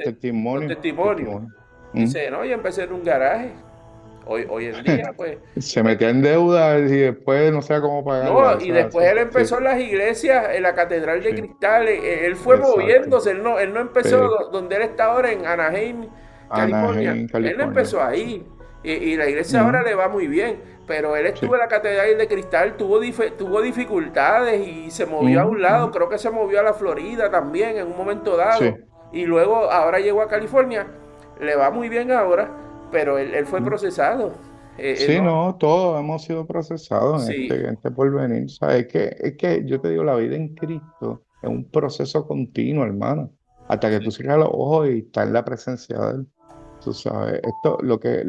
[SPEAKER 1] los
[SPEAKER 2] testimonio,
[SPEAKER 1] testimonios.
[SPEAKER 2] testimonio. Ujú.
[SPEAKER 1] Dice, no, yo empecé en un garaje. Hoy en día, pues.
[SPEAKER 2] Se
[SPEAKER 1] eh,
[SPEAKER 2] metía en deuda y después no sabía cómo pagarla,
[SPEAKER 1] no, y
[SPEAKER 2] eso es
[SPEAKER 1] después
[SPEAKER 2] así.
[SPEAKER 1] él
[SPEAKER 2] Sí,
[SPEAKER 1] empezó en las iglesias, en la Catedral de
[SPEAKER 2] sí,
[SPEAKER 1] Cristal. Él fue
[SPEAKER 2] exacto.
[SPEAKER 1] moviéndose, él no empezó
[SPEAKER 2] Sí.
[SPEAKER 1] donde él está ahora, en Anaheim, California.
[SPEAKER 2] Anaheim,
[SPEAKER 1] Él no
[SPEAKER 2] California.
[SPEAKER 1] empezó
[SPEAKER 2] Sí.
[SPEAKER 1] ahí. Y la iglesia ahora
[SPEAKER 2] Ujú,
[SPEAKER 1] le va muy bien. Pero él estuvo
[SPEAKER 2] sí.
[SPEAKER 1] en la Catedral de Cristal, tuvo dificultades y se movió a
[SPEAKER 2] Ujú,
[SPEAKER 1] un lado.
[SPEAKER 2] ujú.
[SPEAKER 1] Creo que se movió a la Florida también en un momento dado.
[SPEAKER 2] Sí.
[SPEAKER 1] Y luego ahora llegó a California. Le va muy bien ahora, pero él fue
[SPEAKER 2] Ujú,
[SPEAKER 1] procesado.
[SPEAKER 2] Sí,
[SPEAKER 1] No,
[SPEAKER 2] no, todos hemos sido procesados
[SPEAKER 1] sí,
[SPEAKER 2] en este porvenir. ¿Sabes? Es que yo te digo, la vida en Cristo es un proceso continuo, hermano. Hasta que tú
[SPEAKER 1] sí,
[SPEAKER 2] cierras los ojos y estás en la presencia de Él. Tú sabes, esto, lo que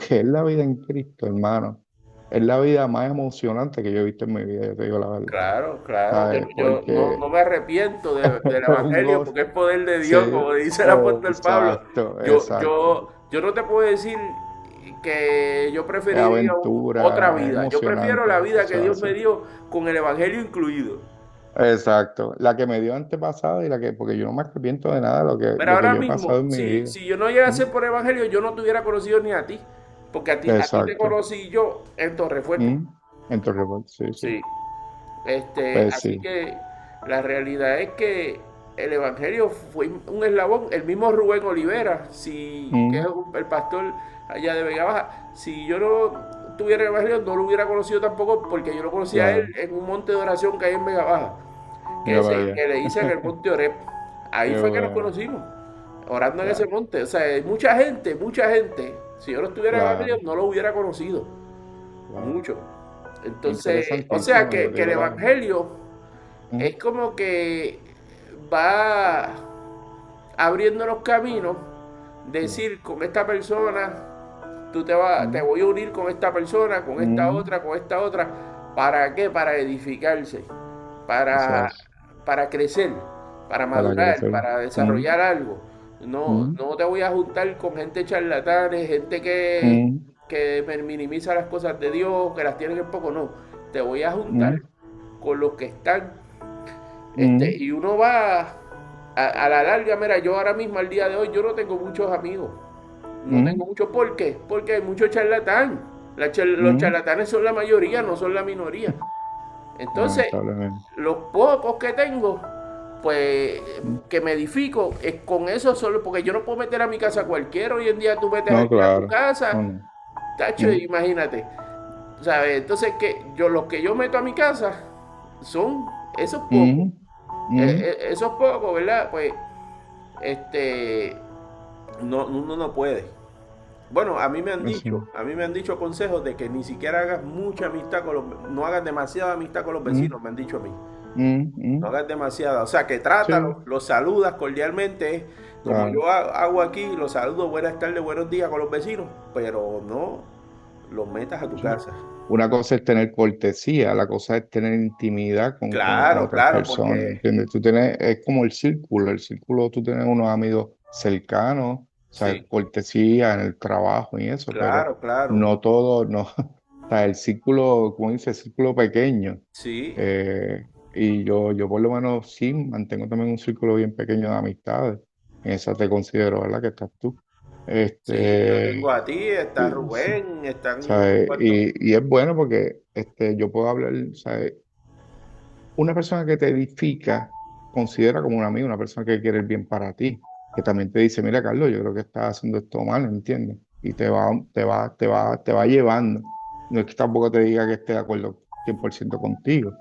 [SPEAKER 2] es la vida en Cristo, hermano, es la vida más emocionante que yo he visto en mi vida, yo te digo la verdad.
[SPEAKER 1] claro, claro.
[SPEAKER 2] ¿Sabes?
[SPEAKER 1] Yo no,
[SPEAKER 2] Porque
[SPEAKER 1] no me arrepiento del
[SPEAKER 2] es un
[SPEAKER 1] Evangelio
[SPEAKER 2] gozo.
[SPEAKER 1] porque es poder de Dios,
[SPEAKER 2] Sí,
[SPEAKER 1] como dice el apóstol Pablo.
[SPEAKER 2] exacto, exacto.
[SPEAKER 1] Yo no te puedo decir que yo
[SPEAKER 2] Es
[SPEAKER 1] preferiría otra
[SPEAKER 2] aventura, es
[SPEAKER 1] vida. Yo prefiero
[SPEAKER 2] emocionante.
[SPEAKER 1] la vida que
[SPEAKER 2] Eso
[SPEAKER 1] Dios
[SPEAKER 2] es
[SPEAKER 1] me
[SPEAKER 2] así.
[SPEAKER 1] dio con el Evangelio incluido.
[SPEAKER 2] Exacto. La que me dio antepasada y la que, porque yo no me arrepiento de nada
[SPEAKER 1] Pero
[SPEAKER 2] de que
[SPEAKER 1] ahora
[SPEAKER 2] yo he pasado
[SPEAKER 1] mismo,
[SPEAKER 2] en mi vida.
[SPEAKER 1] si yo no llegase
[SPEAKER 2] ¿Mm?
[SPEAKER 1] por Evangelio, yo no te hubiera conocido ni a ti. Porque a ti te
[SPEAKER 2] Exacto.
[SPEAKER 1] conocí yo en Torrefuerte.
[SPEAKER 2] ¿Mm? Entonces, pues, sí, sí.
[SPEAKER 1] Sí.
[SPEAKER 2] Pues
[SPEAKER 1] Así
[SPEAKER 2] sí.
[SPEAKER 1] que la realidad es que el Evangelio fue un eslabón. El mismo Rubén Olivera, que es
[SPEAKER 2] ¿Mm?
[SPEAKER 1] el pastor allá de Vega Baja, si yo no tuviera el Evangelio, no lo hubiera conocido tampoco porque yo lo conocí a él
[SPEAKER 2] Claro.
[SPEAKER 1] en un monte de oración que hay en Vega Baja,
[SPEAKER 2] Mira para allá.
[SPEAKER 1] que le dicen el monte Oreb. Ahí
[SPEAKER 2] Qué
[SPEAKER 1] fue que nos
[SPEAKER 2] bueno.
[SPEAKER 1] conocimos, orando en ese
[SPEAKER 2] Ya.
[SPEAKER 1] monte. O sea, hay mucha gente, si yo no estuviera en el Evangelio,
[SPEAKER 2] Claro,
[SPEAKER 1] no lo hubiera conocido.
[SPEAKER 2] claro.
[SPEAKER 1] Mucho. Entonces, o sea,
[SPEAKER 2] Interesantísimo, yo te
[SPEAKER 1] que el
[SPEAKER 2] digo la verdad.
[SPEAKER 1] Evangelio
[SPEAKER 2] ¿Mm?
[SPEAKER 1] es como que va abriendo los caminos,
[SPEAKER 2] Sí.
[SPEAKER 1] decir con esta persona, te
[SPEAKER 2] ¿Mm?
[SPEAKER 1] voy a unir con esta persona,
[SPEAKER 2] ¿Mm?
[SPEAKER 1] con esta otra. ¿Para qué? Para edificarse,
[SPEAKER 2] Eso
[SPEAKER 1] para,
[SPEAKER 2] es.
[SPEAKER 1] para crecer, para
[SPEAKER 2] Para
[SPEAKER 1] madurar,
[SPEAKER 2] crecer.
[SPEAKER 1] para
[SPEAKER 2] ¿Mm?
[SPEAKER 1] desarrollar algo. No,
[SPEAKER 2] ¿Mm?
[SPEAKER 1] no te voy a juntar con gente charlatanes, gente
[SPEAKER 2] ¿Mm?
[SPEAKER 1] que minimiza las cosas de Dios, que las tienen en poco, no. Te voy a juntar
[SPEAKER 2] ¿Mm?
[SPEAKER 1] con los que están
[SPEAKER 2] ¿Mm?
[SPEAKER 1] y uno va a la larga, mira, yo ahora mismo al día de hoy yo no tengo muchos amigos. No
[SPEAKER 2] ¿Mm?
[SPEAKER 1] tengo muchos, ¿por qué? Porque hay muchos charlatán. Los
[SPEAKER 2] ¿Mm?
[SPEAKER 1] charlatanes son la mayoría, no son la minoría. Entonces,
[SPEAKER 2] Lamentablemente.
[SPEAKER 1] los pocos que tengo, pues
[SPEAKER 2] ¿Mm?
[SPEAKER 1] que me edifico, es con eso solo, porque yo no puedo meter a mi casa a cualquiera. Hoy en día tú metes a
[SPEAKER 2] No,
[SPEAKER 1] alguien a tu
[SPEAKER 2] claro. No,
[SPEAKER 1] casa,
[SPEAKER 2] no.
[SPEAKER 1] tacho,
[SPEAKER 2] ¿Mm?
[SPEAKER 1] imagínate. ¿Sabes? Entonces, los que yo meto a mi casa son esos pocos.
[SPEAKER 2] ¿Mm? ¿Mm?
[SPEAKER 1] Esos pocos, ¿verdad? Pues, este, no, uno no puede. Bueno,
[SPEAKER 2] Eso.
[SPEAKER 1] a mí me han dicho consejos de que ni siquiera hagas mucha amistad con no hagas demasiada amistad con los
[SPEAKER 2] ¿Mm?
[SPEAKER 1] vecinos, me han dicho a mí.
[SPEAKER 2] ¿Mm?
[SPEAKER 1] No
[SPEAKER 2] ¿Mm?
[SPEAKER 1] hagas demasiada, o sea, que
[SPEAKER 2] Sí,
[SPEAKER 1] trátalo, los saludas cordialmente, como
[SPEAKER 2] claro.
[SPEAKER 1] yo hago aquí, los saludo, buenas tardes, buenos días con los vecinos, pero no los metas a tu
[SPEAKER 2] Sí.
[SPEAKER 1] casa.
[SPEAKER 2] Una cosa es tener cortesía, la cosa es tener intimidad con
[SPEAKER 1] Claro,
[SPEAKER 2] otras
[SPEAKER 1] claro,
[SPEAKER 2] personas,
[SPEAKER 1] porque
[SPEAKER 2] ¿entiendes? Tú tienes, es como el círculo, tú tienes unos amigos cercanos, o sea,
[SPEAKER 1] sí,
[SPEAKER 2] cortesía en el trabajo y eso, pero
[SPEAKER 1] claro, claro,
[SPEAKER 2] no todo, no, o sea, el círculo, como dice, el círculo pequeño.
[SPEAKER 1] sí,
[SPEAKER 2] Y yo por lo menos sí mantengo también un círculo bien pequeño de amistades. En esa te considero, ¿verdad? Que estás tú.
[SPEAKER 1] sí, yo tengo
[SPEAKER 2] Este,
[SPEAKER 1] a ti, está
[SPEAKER 2] y, sí,
[SPEAKER 1] Rubén, están unos
[SPEAKER 2] ¿sabes?
[SPEAKER 1] cuantos.
[SPEAKER 2] Y es bueno porque yo puedo hablar, ¿sabes? Una persona que te edifica, considera como un amigo, una persona que quiere el bien para ti, que también te dice, mira, Carlos, yo creo que estás haciendo esto mal, ¿entiendes? Y te va llevando. No es que tampoco te diga que esté de acuerdo 100% contigo,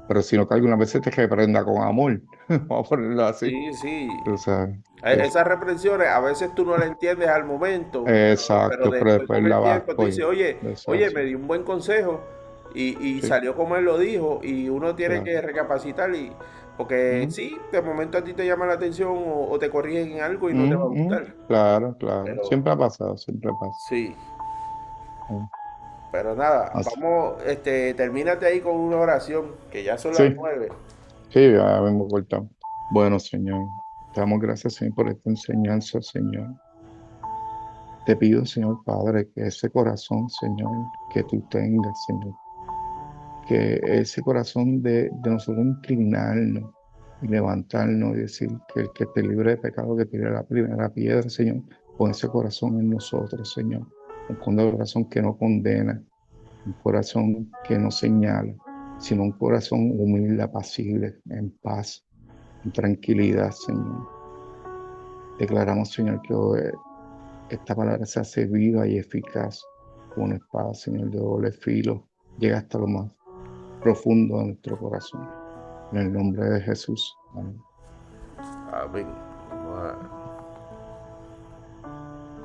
[SPEAKER 2] pero sino que algunas veces te reprenda con amor, vamos a ponerlo así.
[SPEAKER 1] Sí, sí.
[SPEAKER 2] O sea, es,
[SPEAKER 1] Esas reprensiones a veces tú no las entiendes al momento, pero
[SPEAKER 2] exacto, pero
[SPEAKER 1] después
[SPEAKER 2] después
[SPEAKER 1] con el
[SPEAKER 2] la vas,
[SPEAKER 1] tiempo tú dices,
[SPEAKER 2] oye,
[SPEAKER 1] oye, oye, me
[SPEAKER 2] exacto,
[SPEAKER 1] dio un buen consejo y
[SPEAKER 2] sí,
[SPEAKER 1] salió como él lo dijo y uno tiene
[SPEAKER 2] claro.
[SPEAKER 1] que recapacitar porque
[SPEAKER 2] Mm,
[SPEAKER 1] sí, de momento a ti te llama la atención o te corrigen en algo y no te va a gustar.
[SPEAKER 2] claro, claro.
[SPEAKER 1] Pero
[SPEAKER 2] Siempre ha pasado, siempre pasa.
[SPEAKER 1] sí,
[SPEAKER 2] Mm.
[SPEAKER 1] pero nada,
[SPEAKER 2] Así.
[SPEAKER 1] vamos, termínate ahí con una oración, que ya son las
[SPEAKER 2] Sí,
[SPEAKER 1] 9.
[SPEAKER 2] sí, ya vengo cortado. Bueno, Señor, te damos gracias, Señor, por esta enseñanza, Señor. Te pido, Señor Padre, que ese corazón, Señor, que tú tengas, Señor, que ese corazón de nosotros inclinarnos y levantarnos y decir que el que esté libre de pecado, que tire la primera piedra, Señor, con ese corazón en nosotros, Señor. Un corazón que no condena, un corazón que no señala, sino un corazón humilde, apacible, en paz, en tranquilidad, Señor. Declaramos, Señor, que esta palabra se hace viva y eficaz como una espada, Señor, de doble filo, llega hasta lo más profundo de nuestro corazón. En el nombre de Jesús. Amén.
[SPEAKER 1] Amén. Vamos a